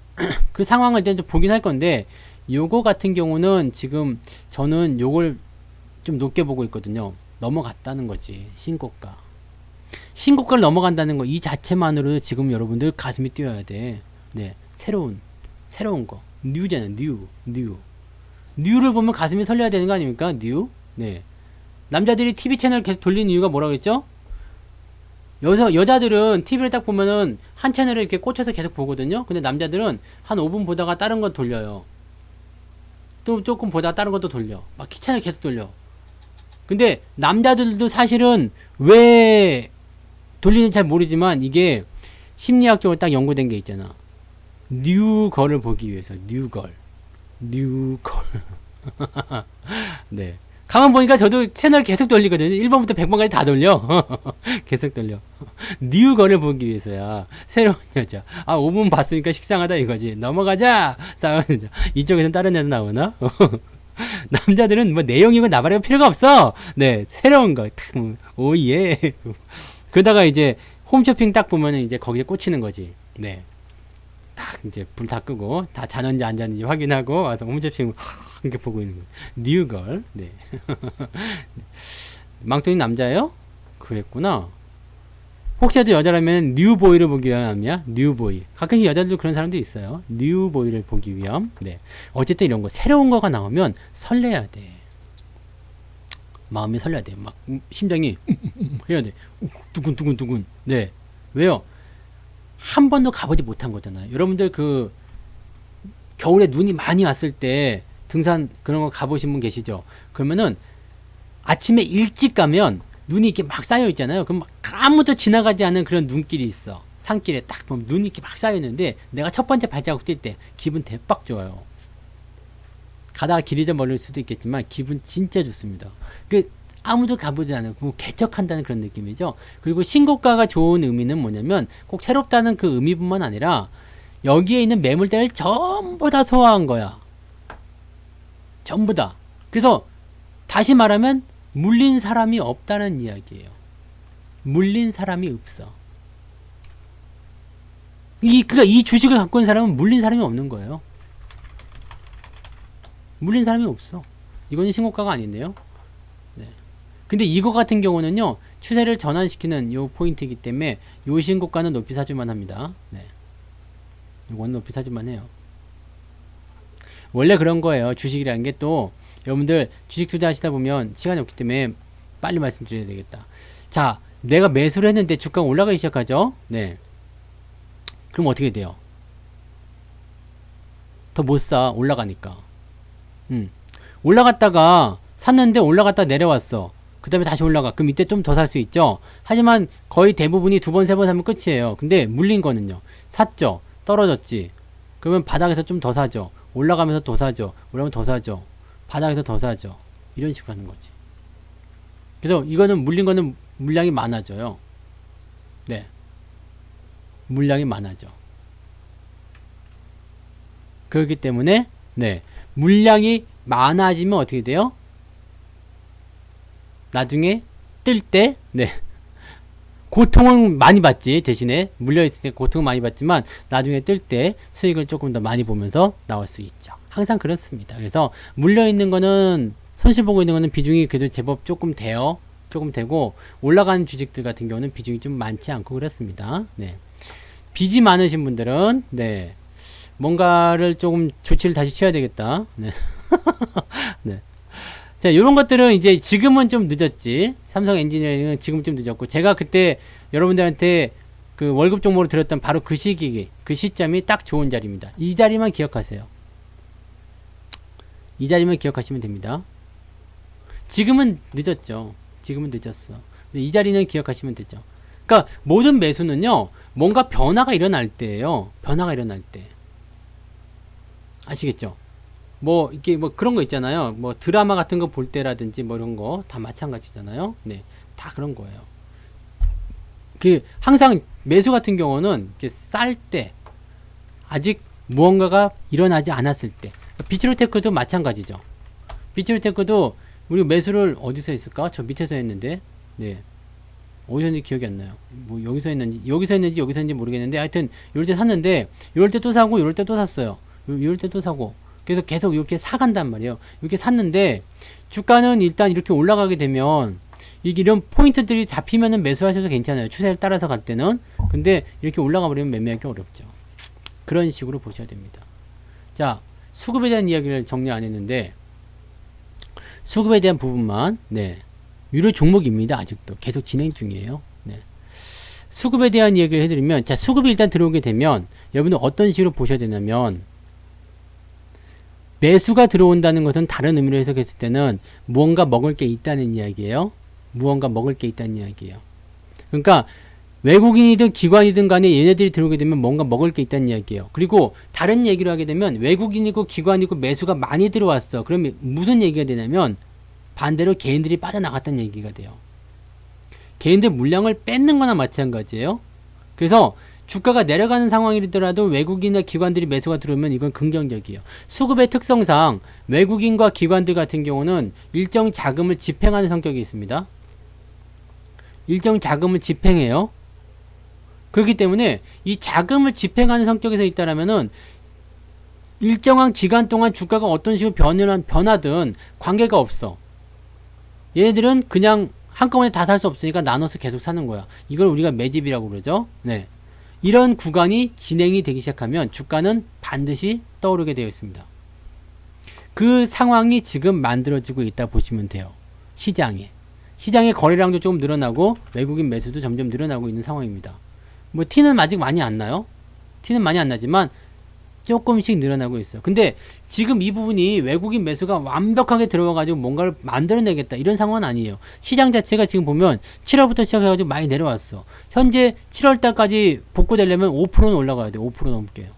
그 상황을 이제 좀 보긴 할 건데 요거 같은 경우는 지금 저는 요걸 좀 높게 보고 있거든요. 넘어갔다는 거지. 신고가를 넘어간다는 거 이 자체만으로도 지금 여러분들 가슴이 뛰어야 돼. 네, 새로운 거 뉴잖아. 뉴를 보면 가슴이 설레야 되는 거 아닙니까? 뉴. 네. 남자들이 TV 채널 계속 돌리는 이유가 뭐라고 했죠? 여자들은 TV를 딱 보면은 한 채널을 이렇게 꽂혀서 계속 보거든요. 근데 남자들은 한 5분 보다가 다른 거 돌려요. 또 조금 보다가 다른 것도 돌려. 막 채널 계속 돌려. 근데 남자들도 사실은 왜 돌리는지 잘 모르지만 이게 심리학적으로 딱 연구된 게 있잖아. 뉴걸을 보기 위해서. 뉴걸. 네. 가만 보니까 저도 채널 계속 돌리거든요. 1번부터 100번까지 다 돌려. 계속 돌려. 뉴걸을 보기 위해서야. 새로운 여자. 5분 봤으니까 식상하다 이거지. 넘어가자! 싸우는 여자. 이쪽에서는 다른 여자 나오나? 남자들은 뭐 내용이고 나발이고 필요가 없어. 네. 새로운 거. 오예. 그러다가 이제 홈쇼핑 딱 보면은 이제 거기에 꽂히는 거지. 네. 딱 이제 불 다 끄고 다 자는지 안 자는지 확인하고 와서 홈쇼핑 이렇게 보고 있는 거예요. 뉴걸. 네. 망토님 남자예요? 그랬구나. 혹시라도 여자라면 뉴보이를 보기 위함이야. 뉴보이. 가끔 여자들도 그런 사람도 있어요. 뉴보이를 보기 위함. 네. 어쨌든 이런 거 새로운 거가 나오면 설레야 돼. 마음이 설레야 돼. 막 심장이 해야 돼. 두근두근두근. 네. 왜요? 한 번도 가보지 못한 거잖아요. 여러분들 그 겨울에 눈이 많이 왔을 때 등산 그런 거 가보신 분 계시죠? 그러면은 아침에 일찍 가면 눈이 이렇게 막 쌓여 있잖아요. 그럼 막 아무도 지나가지 않은 그런 눈길이 있어. 산길에 딱 보면 눈이 이렇게 막 쌓여 있는데 내가 첫 번째 발자국 뛸 때 기분 대박 좋아요. 가다가 길이 좀 멀릴 수도 있겠지만 기분 진짜 좋습니다. 그 아무도 가보지 않고 개척한다는 그런 느낌이죠. 그리고 신고가가 좋은 의미는 뭐냐면 꼭 새롭다는 그 의미뿐만 아니라 여기에 있는 매물대를 전부 다 소화한 거야. 전부 다. 그래서 다시 말하면 물린 사람이 없다는 이야기예요. 물린 사람이 없어. 그러니까 이 주식을 갖고 있는 사람은 물린 사람이 없는 거예요. 물린 사람이 없어. 이거는 신고가가 아닌데요. 네. 근데 이거 같은 경우는요, 추세를 전환시키는 요 포인트이기 때문에 요 신고가는 높이 사줄만 합니다. 네. 이건 높이 사줄만 해요. 원래 그런 거예요. 주식이라는 게 또 여러분들 주식 투자하시다 보면 시간이 없기 때문에 빨리 말씀드려야 되겠다. 자, 내가 매수를 했는데 주가가 올라가기 시작하죠. 네. 그럼 어떻게 돼요? 더 못 사. 올라가니까. 올라갔다가 샀는데 올라갔다 내려왔어. 그 다음에 다시 올라가. 그럼 이때 좀 더 살 수 있죠. 하지만 거의 대부분이 두 번, 세 번 사면 끝이에요. 근데 물린 거는요. 샀죠. 떨어졌지. 그러면 바닥에서 좀 더 사죠. 올라가면서 더 사죠. 올라가면 더 사죠. 바닥에서 더 사죠. 이런 식으로 하는 거지. 그래서 이거는 물린 거는 물량이 많아져요. 네. 물량이 많아져. 그렇기 때문에 네. 물량이 많아지면 어떻게 돼요? 나중에 뜰 때 네. 고통은 많이 받지. 대신에 물려있을 때 고통은 많이 받지만 나중에 뜰 때 수익을 조금 더 많이 보면서 나올 수 있죠. 항상 그렇습니다. 그래서 물려있는 거는 손실 보고 있는 거는 비중이 그래도 제법 조금 돼요. 조금 되고 올라가는 주식들 같은 경우는 비중이 좀 많지 않고 그렇습니다. 네. 빚이 많으신 분들은 네. 뭔가를 조금 조치를 다시 취해야 되겠다. 네. 네. 자, 요런 것들은 이제 지금은 좀 늦었지. 삼성 엔지니어링은 지금 좀 늦었고, 제가 그때 여러분들한테 그 월급 종목으로 드렸던 바로 그 시기, 그 시점이 딱 좋은 자리입니다. 이 자리만 기억하세요. 이 자리만 기억하시면 됩니다. 지금은 늦었죠. 지금은 늦었어. 근데 이 자리는 기억하시면 되죠. 그러니까 모든 매수는요, 뭔가 변화가 일어날 때예요. 변화가 일어날 때. 아시겠죠? 뭐 이게 뭐 그런 거 있잖아요. 뭐 드라마 같은 거 볼 때라든지 뭐 이런 거 다 마찬가지잖아요. 네, 다 그런 거예요. 그 항상 매수 같은 경우는 이렇게 쌀 때, 아직 무언가가 일어나지 않았을 때. 비츠루테크도 마찬가지죠. 비츠루테크도 우리 매수를 어디서 했을까? 저 밑에서 했는데, 네, 어디서 했는지 기억이 안 나요. 뭐 여기서 했는지 여기서 했는지 모르겠는데, 하여튼 이럴 때 샀는데, 이럴 때 또 사고, 이럴 때 또 샀어요. 이럴 때 또 사고. 그래서 계속 이렇게 사간단 말이에요. 이렇게 샀는데 주가는 일단 이렇게 올라가게 되면 이런 포인트들이 잡히면은 매수하셔도 괜찮아요. 추세를 따라서 갈 때는. 근데 이렇게 올라가 버리면 매매하기 어렵죠. 그런 식으로 보셔야 됩니다. 자, 수급에 대한 이야기를 정리 안 했는데 수급에 대한 부분만 네. 유료 종목입니다. 아직도 계속 진행 중이에요. 네. 수급에 대한 이야기를 해드리면 자, 수급이 일단 들어오게 되면 여러분은 어떤 식으로 보셔야 되냐면 매수가 들어온다는 것은 다른 의미로 해석했을 때는 무언가 먹을 게 있다는 이야기예요. 무언가 먹을 게 있다는 이야기예요. 그러니까 외국인이든 기관이든 간에 얘네들이 들어오게 되면 뭔가 먹을 게 있다는 이야기예요. 그리고 다른 얘기로 하게 되면 외국인이고 기관이고 매수가 많이 들어왔어. 그러면 무슨 얘기가 되냐면 반대로 개인들이 빠져나갔다는 얘기가 돼요. 개인들 물량을 뺏는 거나 마찬가지예요. 그래서 주가가 내려가는 상황이더라도 외국인이나 기관들이 매수가 들어오면 이건 긍정적이에요. 수급의 특성상 외국인과 기관들 같은 경우는 일정 자금을 집행하는 성격이 있습니다. 일정 자금을 집행해요. 그렇기 때문에 이 자금을 집행하는 성격에서 있다라면은 일정한 기간 동안 주가가 어떤 식으로 변하든 관계가 없어. 얘네들은 그냥 한꺼번에 다 살 수 없으니까 나눠서 계속 사는 거야. 이걸 우리가 매집이라고 그러죠. 네. 이런 구간이 진행이 되기 시작하면 주가는 반드시 떠오르게 되어 있습니다. 그 상황이 지금 만들어지고 있다 보시면 돼요. 시장의 거래량도 조금 늘어나고 외국인 매수도 점점 늘어나고 있는 상황입니다. 뭐 티는 아직 많이 안 나요. 티는 많이 안 나지만 조금씩 늘어나고 있어요. 근데 지금 이 부분이 외국인 매수가 완벽하게 들어와가지고 뭔가를 만들어내겠다 이런 상황은 아니에요. 시장 자체가 지금 보면 7월부터 시작해가지고 많이 내려왔어. 현재 7월달까지 복구되려면 5%는 올라가야 돼요. 5% 넘게.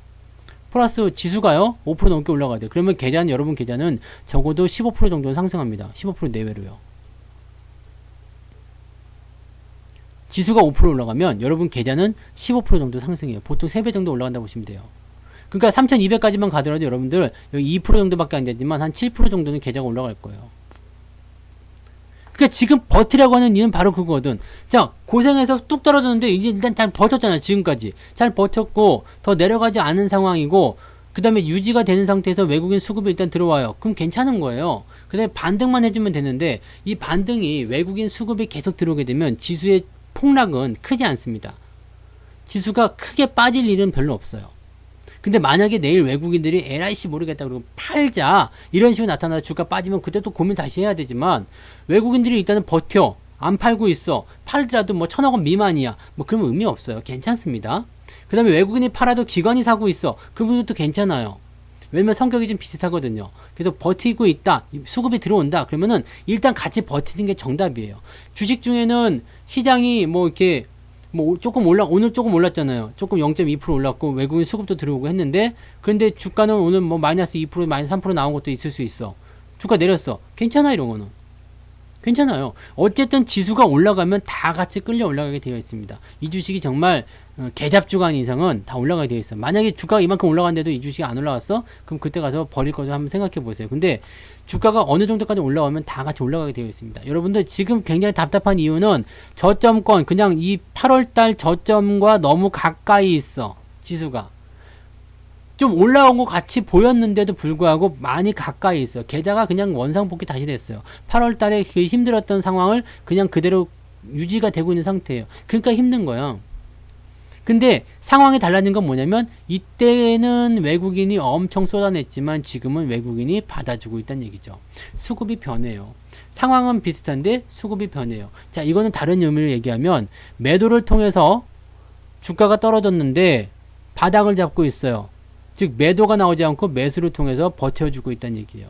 플러스 지수가요 5% 넘게 올라가야 돼요. 그러면 여러분 계좌는 적어도 15% 정도는 상승합니다. 15% 내외로요. 지수가 5% 올라가면 여러분 계좌는 15% 정도 상승해요. 보통 3배 정도 올라간다고 보시면 돼요. 그러니까 3,200까지만 가더라도 여러분들 여기 2% 정도밖에 안 되지만 한 7% 정도는 계좌가 올라갈 거예요. 그러니까 지금 버티라고 하는 이유는 바로 그거거든. 자, 고생해서 뚝 떨어졌는데 이제 일단 잘 버텼잖아요. 지금까지. 잘 버텼고 더 내려가지 않은 상황이고 그 다음에 유지가 되는 상태에서 외국인 수급이 일단 들어와요. 그럼 괜찮은 거예요. 그 다음에 반등만 해주면 되는데 이 반등이 외국인 수급이 계속 들어오게 되면 지수의 폭락은 크지 않습니다. 지수가 크게 빠질 일은 별로 없어요. 근데 만약에 내일 외국인들이 LIC 모르겠다 그러고 팔자 이런 식으로 나타나서 주가 빠지면 그때 또 고민 다시 해야 되지만 외국인들이 일단은 버텨 안 팔고 있어 팔더라도 뭐 1,000억 원 미만이야 뭐 그러면 의미 없어요. 괜찮습니다. 그 다음에 외국인이 팔아도 기관이 사고 있어 그분도 괜찮아요. 왜냐면 성격이 좀 비슷하거든요. 그래서 버티고 있다 수급이 들어온다 그러면은 일단 같이 버티는 게 정답이에요. 주식 중에는 시장이 뭐 이렇게 뭐 조금 오늘 조금 올랐잖아요. 조금 0.2% 올랐고 외국인 수급도 들어오고 했는데 그런데 주가는 오늘 뭐 마이너스 2% 마이너스 3% 나온 것도 있을 수 있어. 주가 내렸어. 괜찮아 이런 거는. 괜찮아요. 어쨌든 지수가 올라가면 다 같이 끌려 올라가게 되어 있습니다. 이 주식이 정말 개잡주간 이상은 다 올라가게 되어 있어. 만약에 주가가 이만큼 올라갔는데도 이 주식이 안 올라왔어? 그럼 그때 가서 버릴 거죠. 한번 생각해 보세요. 근데 주가가 어느 정도까지 올라오면 다 같이 올라가게 되어 있습니다. 여러분들 지금 굉장히 답답한 이유는 저점권 그냥 이 8월달 저점과 너무 가까이 있어. 지수가. 좀 올라온 것 같이 보였는데도 불구하고 많이 가까이 있어요. 계좌가 그냥 원상복귀 다시 됐어요. 8월 달에 그 힘들었던 상황을 그냥 그대로 유지가 되고 있는 상태예요. 그러니까 힘든 거야. 근데 상황이 달라진 건 뭐냐면 이때는 외국인이 엄청 쏟아냈지만 지금은 외국인이 받아주고 있다는 얘기죠. 수급이 변해요. 상황은 비슷한데 수급이 변해요. 자, 이거는 다른 의미를 얘기하면 매도를 통해서 주가가 떨어졌는데 바닥을 잡고 있어요. 즉 매도가 나오지 않고 매수를 통해서 버텨주고 있다는 얘기예요.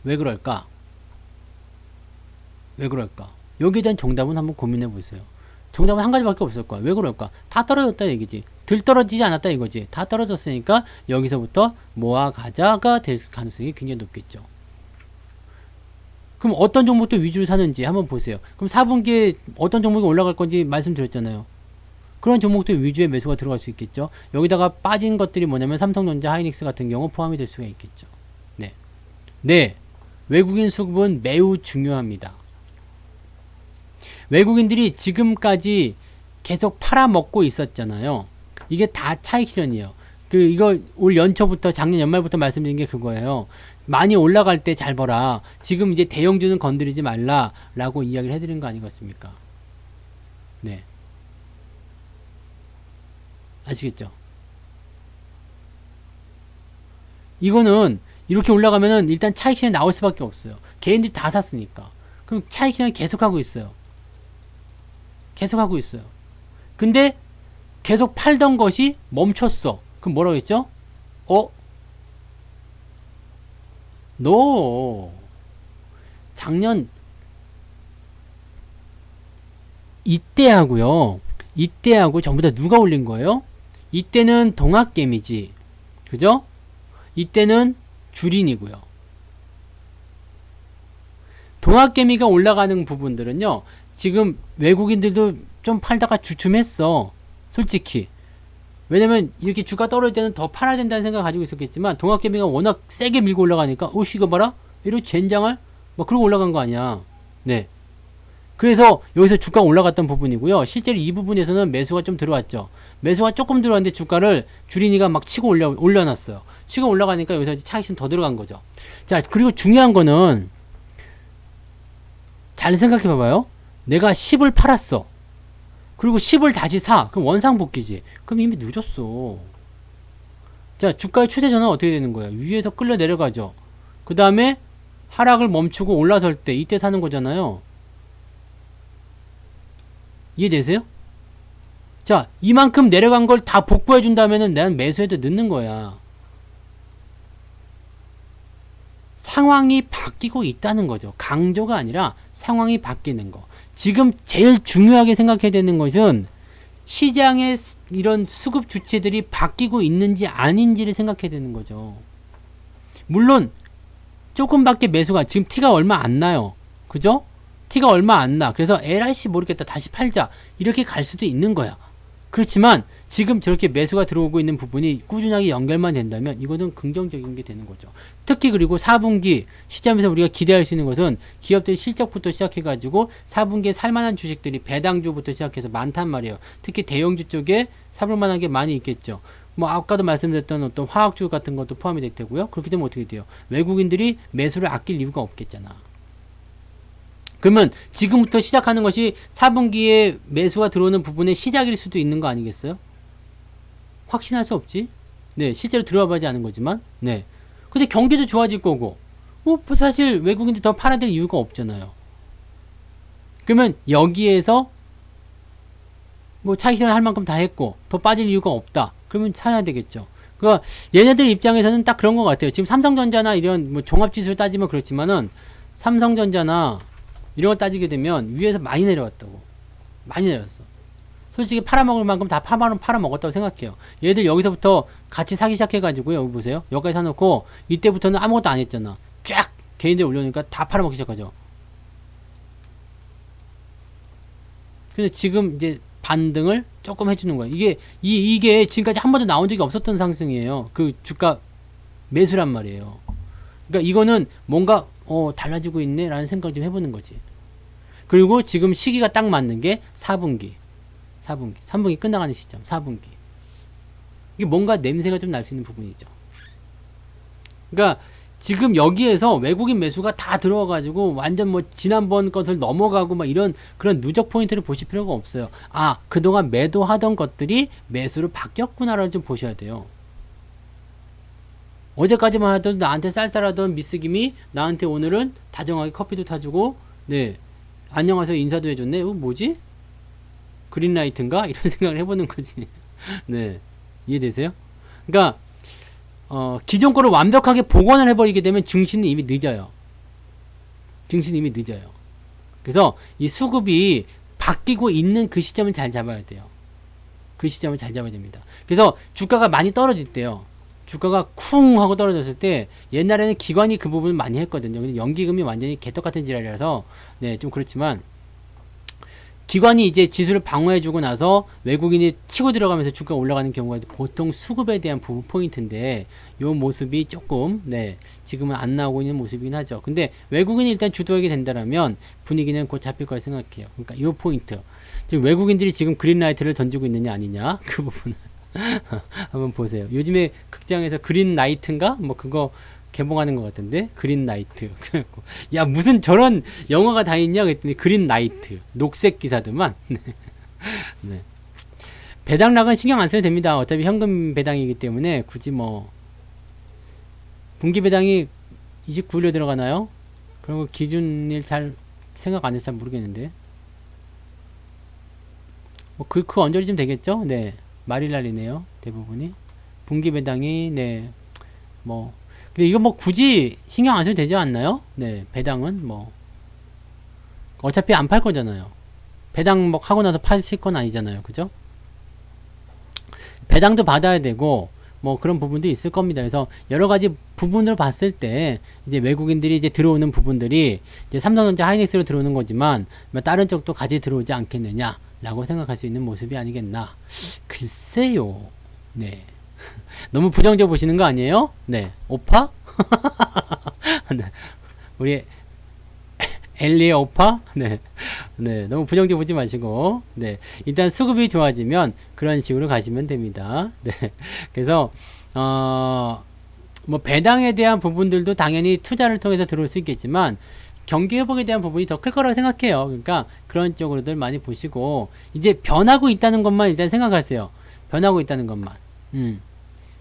왜 그럴까? 왜 그럴까? 여기에 대한 정답은 한번 고민해 보세요. 정답은 한 가지밖에 없을 거야. 왜 그럴까? 다 떨어졌다 얘기지. 들 떨어지지 않았다 이거지. 다 떨어졌으니까 여기서부터 모아가자가 될 가능성이 굉장히 높겠죠. 그럼 어떤 종목도 위주로 사는지 한번 보세요. 그럼 4분기에 어떤 종목이 올라갈 건지 말씀드렸잖아요. 그런 종목들 위주의 매수가 들어갈 수 있겠죠. 여기다가 빠진 것들이 뭐냐면 삼성전자, 하이닉스 같은 경우 포함이 될 수가 있겠죠. 네. 외국인 수급은 매우 중요합니다. 외국인들이 지금까지 계속 팔아먹고 있었잖아요. 이게 다 차익 실현이에요. 이거 올 연초부터 작년 연말부터 말씀드린 게 그거예요. 많이 올라갈 때 잘 벌어. 지금 이제 대형주는 건드리지 말라라고 이야기를 해드린 거 아니겠습니까? 네. 아시겠죠? 이거는 이렇게 올라가면은 일단 차익 실현 나올 수밖에 없어요. 개인들이 다 샀으니까. 그럼 차익 실현 계속하고 있어요. 계속하고 있어요. 근데 계속 팔던 것이 멈췄어. 그럼 뭐라고 했죠? 작년 이때하고 전부 다 누가 올린 거예요? 이때는 동학개미지. 그죠? 이때는 주린이고요. 동학개미가 올라가는 부분들은요. 지금 외국인들도 좀 팔다가 주춤했어. 솔직히. 왜냐면 이렇게 주가 떨어질 때는 더 팔아야 된다는 생각을 가지고 있었겠지만 동학개미가 워낙 세게 밀고 올라가니까 이거 봐라? 이러고 젠장할? 막 그러고 올라간 거 아니야. 네. 그래서 여기서 주가가 올라갔던 부분이고요. 실제로 이 부분에서는 매수가 좀 들어왔죠. 매수가 조금 들어왔는데 주가를 주린이가 막 치고 올려놨어요. 치고 올라가니까 여기서 차익신 더 들어간 거죠. 자, 그리고 중요한 거는 잘 생각해 봐봐요. 내가 10을 팔았어. 그리고 10을 다시 사. 그럼 원상복귀지. 그럼 이미 늦었어. 자, 주가의 추세 전환은 어떻게 되는 거예요? 위에서 끌려 내려가죠. 그 다음에 하락을 멈추고 올라설 때 이때 사는 거잖아요. 이해되세요? 자, 이만큼 내려간 걸 다 복구해 준다면은 나는 매수해도 늦는 거야. 상황이 바뀌고 있다는 거죠. 강조가 아니라 상황이 바뀌는 거. 지금 제일 중요하게 생각해야 되는 것은 시장의 이런 수급 주체들이 바뀌고 있는지 아닌지를 생각해야 되는 거죠. 물론 조금밖에 매수가 지금 티가 얼마 안 나요. 그죠? 티가 얼마 안 나. 그래서 LIC 모르겠다. 다시 팔자. 이렇게 갈 수도 있는 거야. 그렇지만 지금 저렇게 매수가 들어오고 있는 부분이 꾸준하게 연결만 된다면 이거는 긍정적인 게 되는 거죠. 특히 그리고 4분기 시점에서 우리가 기대할 수 있는 것은 기업들의 실적부터 시작해가지고 4분기에 살만한 주식들이 배당주부터 시작해서 많단 말이에요. 특히 대형주 쪽에 사볼 만한 게 많이 있겠죠. 뭐 아까도 말씀드렸던 어떤 화학주 같은 것도 포함이 될 테고요. 그렇게 되면 어떻게 돼요? 외국인들이 매수를 아낄 이유가 없겠잖아. 그러면 지금부터 시작하는 것이 4분기에 매수가 들어오는 부분의 시작일 수도 있는 거 아니겠어요? 확신할 수 없지. 네, 실제로 들어와 봐야지 아는 거지만. 네. 근데 경기도 좋아질 거고. 뭐 사실 외국인들 더 팔아야 될 이유가 없잖아요. 그러면 여기에서 뭐 차익 실현 할 만큼 다 했고 더 빠질 이유가 없다. 그러면 사야 되겠죠. 그러니까 얘네들 입장에서는 딱 그런 것 같아요. 지금 삼성전자나 이런 뭐 종합지수를 따지면 그렇지만은 삼성전자나 이런 거 따지게 되면 위에서 많이 내려왔다고. 많이 내려왔어. 솔직히 팔아먹을 만큼 다 팔아먹었다고 생각해요. 얘들 여기서부터 같이 사기 시작해가지고요. 여기 보세요. 여기까지 사놓고 이때부터는 아무것도 안 했잖아. 쫙 개인들 올려놓으니까 다 팔아먹기 시작하죠. 근데 지금 이제 반등을 조금 해주는 거야. 이게 지금까지 한 번도 나온 적이 없었던 상승이에요. 그 주가 매수란 말이에요. 그러니까 이거는 뭔가 달라지고 있네 라는 생각을 좀 해보는 거지. 그리고 지금 시기가 딱 맞는 게 4분기 3분기 끝나가는 시점 4분기 이게 뭔가 냄새가 좀 날 수 있는 부분이죠. 그러니까 지금 여기에서 외국인 매수가 다 들어와가지고 완전 뭐 지난번 것을 넘어가고 막 이런 그런 누적 포인트를 보실 필요가 없어요. 아, 그동안 매도하던 것들이 매수로 바뀌었구나를 좀 보셔야 돼요. 어제까지만 하던 나한테 쌀쌀하던 미스김이 나한테 오늘은 다정하게 커피도 타주고 네 안녕하세요 인사도 해줬네. 뭐지? 그린라이트인가? 이런 생각을 해보는 거지. 네, 이해되세요? 그러니까 기존 거를 완벽하게 복원을 해버리게 되면 증시는 이미 늦어요. 증시는 이미 늦어요. 그래서 이 수급이 바뀌고 있는 그 시점을 잘 잡아야 돼요. 그 시점을 잘 잡아야 됩니다. 그래서 주가가 많이 떨어질 때요. 주가가 쿵 하고 떨어졌을 때 옛날에는 기관이 그 부분을 많이 했거든요. 근데 연기금이 완전히 개떡같은 지랄이라서 네, 좀 그렇지만 기관이 이제 지수를 방어해주고 나서 외국인이 치고 들어가면서 주가가 올라가는 경우가 보통 수급에 대한 부분 포인트인데 요 모습이 조금 네 지금은 안 나오고 있는 모습이긴 하죠. 근데 외국인이 일단 주도하게 된다면 분위기는 곧 잡힐 거라 생각해요. 그러니까 요 포인트 지금 외국인들이 지금 그린라이트를 던지고 있느냐 아니냐 그 부분은 한번 보세요. 요즘에 극장에서 그린라이트인가 뭐 그거 개봉하는 것 같은데 그린라이트 그래갖고 야 무슨 저런 영화가 다 있냐 그랬더니 그린라이트 녹색 기사들만 네. 배당락은 신경 안 써도 됩니다. 어차피 현금 배당이기 때문에 굳이 뭐 분기 배당이 29일에 들어가나요? 그런 거 기준일 잘 생각 안 해서 잘 모르겠는데 뭐 그 언저리쯤 되겠죠? 네 말일날이네요 대부분이 분기 배당이 네 뭐 근데 이거 뭐 굳이 신경 안 써도 되지 않나요? 네, 배당은 뭐 어차피 안 팔 거잖아요. 배당 뭐 하고 나서 파실 건 아니잖아요, 그죠? 배당도 받아야 되고 뭐 그런 부분도 있을 겁니다. 그래서 여러 가지 부분으로 봤을 때 이제 외국인들이 이제 들어오는 부분들이 이제 삼성전자 하이닉스로 들어오는 거지만 다른 쪽도 같이 들어오지 않겠느냐라고 생각할 수 있는 모습이 아니겠나. 글쎄요. 네. 너무 부정적 보시는 거 아니에요? 네. 오파? 네. 우리 엘리의 오파? 네. 네. 너무 부정적 보지 마시고, 네. 일단 수급이 좋아지면 그런 식으로 가시면 됩니다. 네. 그래서, 뭐, 배당에 대한 부분들도 당연히 투자를 통해서 들어올 수 있겠지만, 경기 회복에 대한 부분이 더 클 거라고 생각해요. 그러니까 그런 쪽으로들 많이 보시고, 이제 변하고 있다는 것만 일단 생각하세요. 변하고 있다는 것만.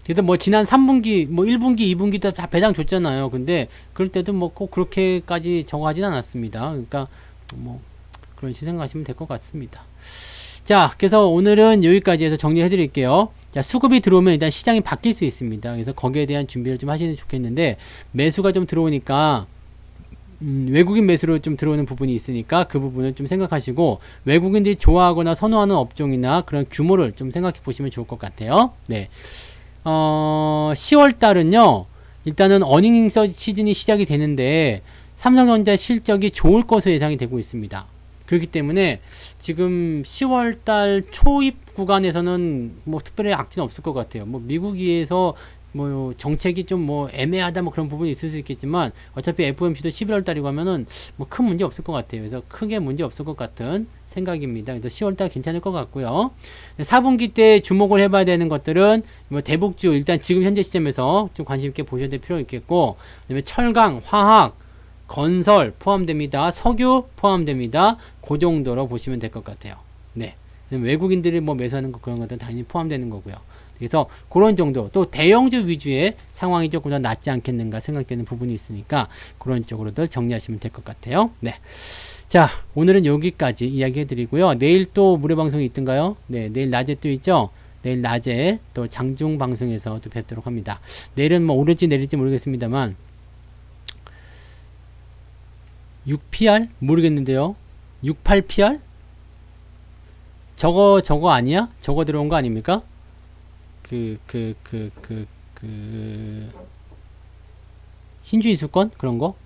그래서 뭐 지난 3분기, 뭐 1분기, 2분기도 다 배당 줬잖아요. 근데 그럴 때도 뭐 꼭 그렇게까지 저거 하진 않았습니다. 그러니까 뭐 그런 식으로 생각하시면 될 것 같습니다. 자, 그래서 오늘은 여기까지 해서 정리해 드릴게요. 자, 수급이 들어오면 일단 시장이 바뀔 수 있습니다. 그래서 거기에 대한 준비를 좀 하시면 좋겠는데, 매수가 좀 들어오니까 외국인 매수로 좀 들어오는 부분이 있으니까 그 부분을 좀 생각하시고, 외국인들이 좋아하거나 선호하는 업종이나 그런 규모를 좀 생각해 보시면 좋을 것 같아요. 네. 10월 달은요, 일단은 어닝 시즌이 시작이 되는데, 삼성전자 실적이 좋을 것으로 예상이 되고 있습니다. 그렇기 때문에 지금 10월 달 초입 구간에서는 뭐 특별히 악재는 없을 것 같아요. 뭐 미국에서 뭐 정책이 좀 뭐 애매하다 뭐 그런 부분이 있을 수 있겠지만, 어차피 FOMC도 11월 달이고 하면은 뭐 큰 문제 없을 것 같아요. 그래서 크게 문제 없을 것 같은 생각입니다. 그래서 10월 달 괜찮을 것 같고요. 4분기 때 주목을 해봐야 되는 것들은 뭐 대북주, 일단 지금 현재 시점에서 좀 관심 있게 보셔야 될 필요가 있겠고, 그다음에 철강, 화학, 건설 포함됩니다. 석유 포함됩니다. 그 정도로 보시면 될 것 같아요. 네. 외국인들이 뭐 매수하는 거 그런 것들은 당연히 포함되는 거고요. 그래서 그런 정도, 또 대형주 위주의 상황이 조금 더 낫지 않겠는가 생각되는 부분이 있으니까 그런 쪽으로들 정리하시면 될 것 같아요. 네. 자, 오늘은 여기까지 이야기 해드리고요. 내일 또 무료 방송이 있던가요? 네, 내일 낮에 또 있죠? 내일 낮에 또 장중 방송에서 또 뵙도록 합니다. 내일은 뭐 오를지 내릴지 모르겠습니다만, 6PR? 모르겠는데요. 68PR? 저거 아니야? 저거 들어온 거 아닙니까? 신주의 수권? 그런 거?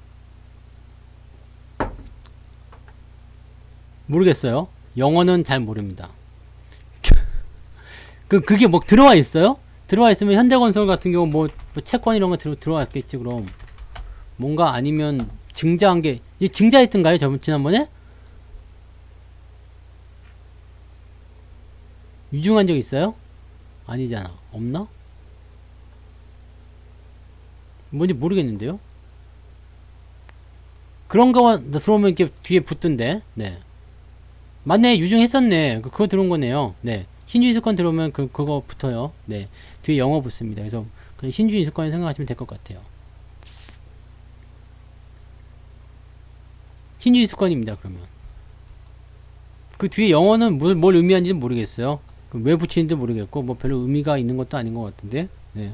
모르겠어요. 영어는 잘 모릅니다. 그게 뭐 들어와 있어요? 들어와 있으면 현대건설 같은 경우 뭐 채권 이런 거 들어왔겠지, 그럼. 뭔가 아니면 증자한 게, 증자했던가요? 지난번에? 유증한 적 있어요? 아니잖아. 없나? 뭔지 모르겠는데요? 그런 거 들어오면 이렇게 뒤에 붙던데. 네. 맞네. 유증했었네. 그거 들어온 거네요. 네. 신주의 수권 들어오면 그거 붙어요. 네. 뒤에 영어 붙습니다. 그래서 신주의 수권 생각하시면 될 것 같아요. 신주의 수권입니다. 그러면. 그 뒤에 영어는 뭘 의미하는지는 모르겠어요. 왜 붙이는지 모르겠고, 뭐 별로 의미가 있는 것도 아닌 것 같은데. 네.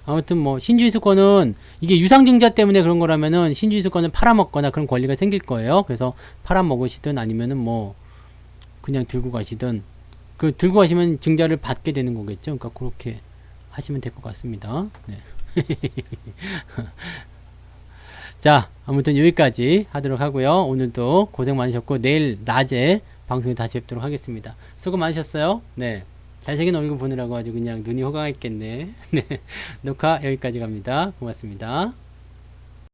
아무튼 뭐 신주의 수권은 이게 유상증자 때문에 그런 거라면은 신주의 수권을 팔아먹거나 그런 권리가 생길 거예요. 그래서 팔아먹으시든 아니면은 뭐 그냥 들고 가시든, 그 들고 가시면 증자를 받게 되는 거겠죠. 그러니까 그렇게 하시면 될 것 같습니다. 네. 자, 아무튼 여기까지 하도록 하고요. 오늘도 고생 많으셨고, 내일 낮에 방송에 다시 뵙도록 하겠습니다. 수고 많으셨어요. 네. 잘생긴 얼굴 보느라고 아주 그냥 눈이 호강했겠네. 네. 녹화 여기까지 갑니다. 고맙습니다.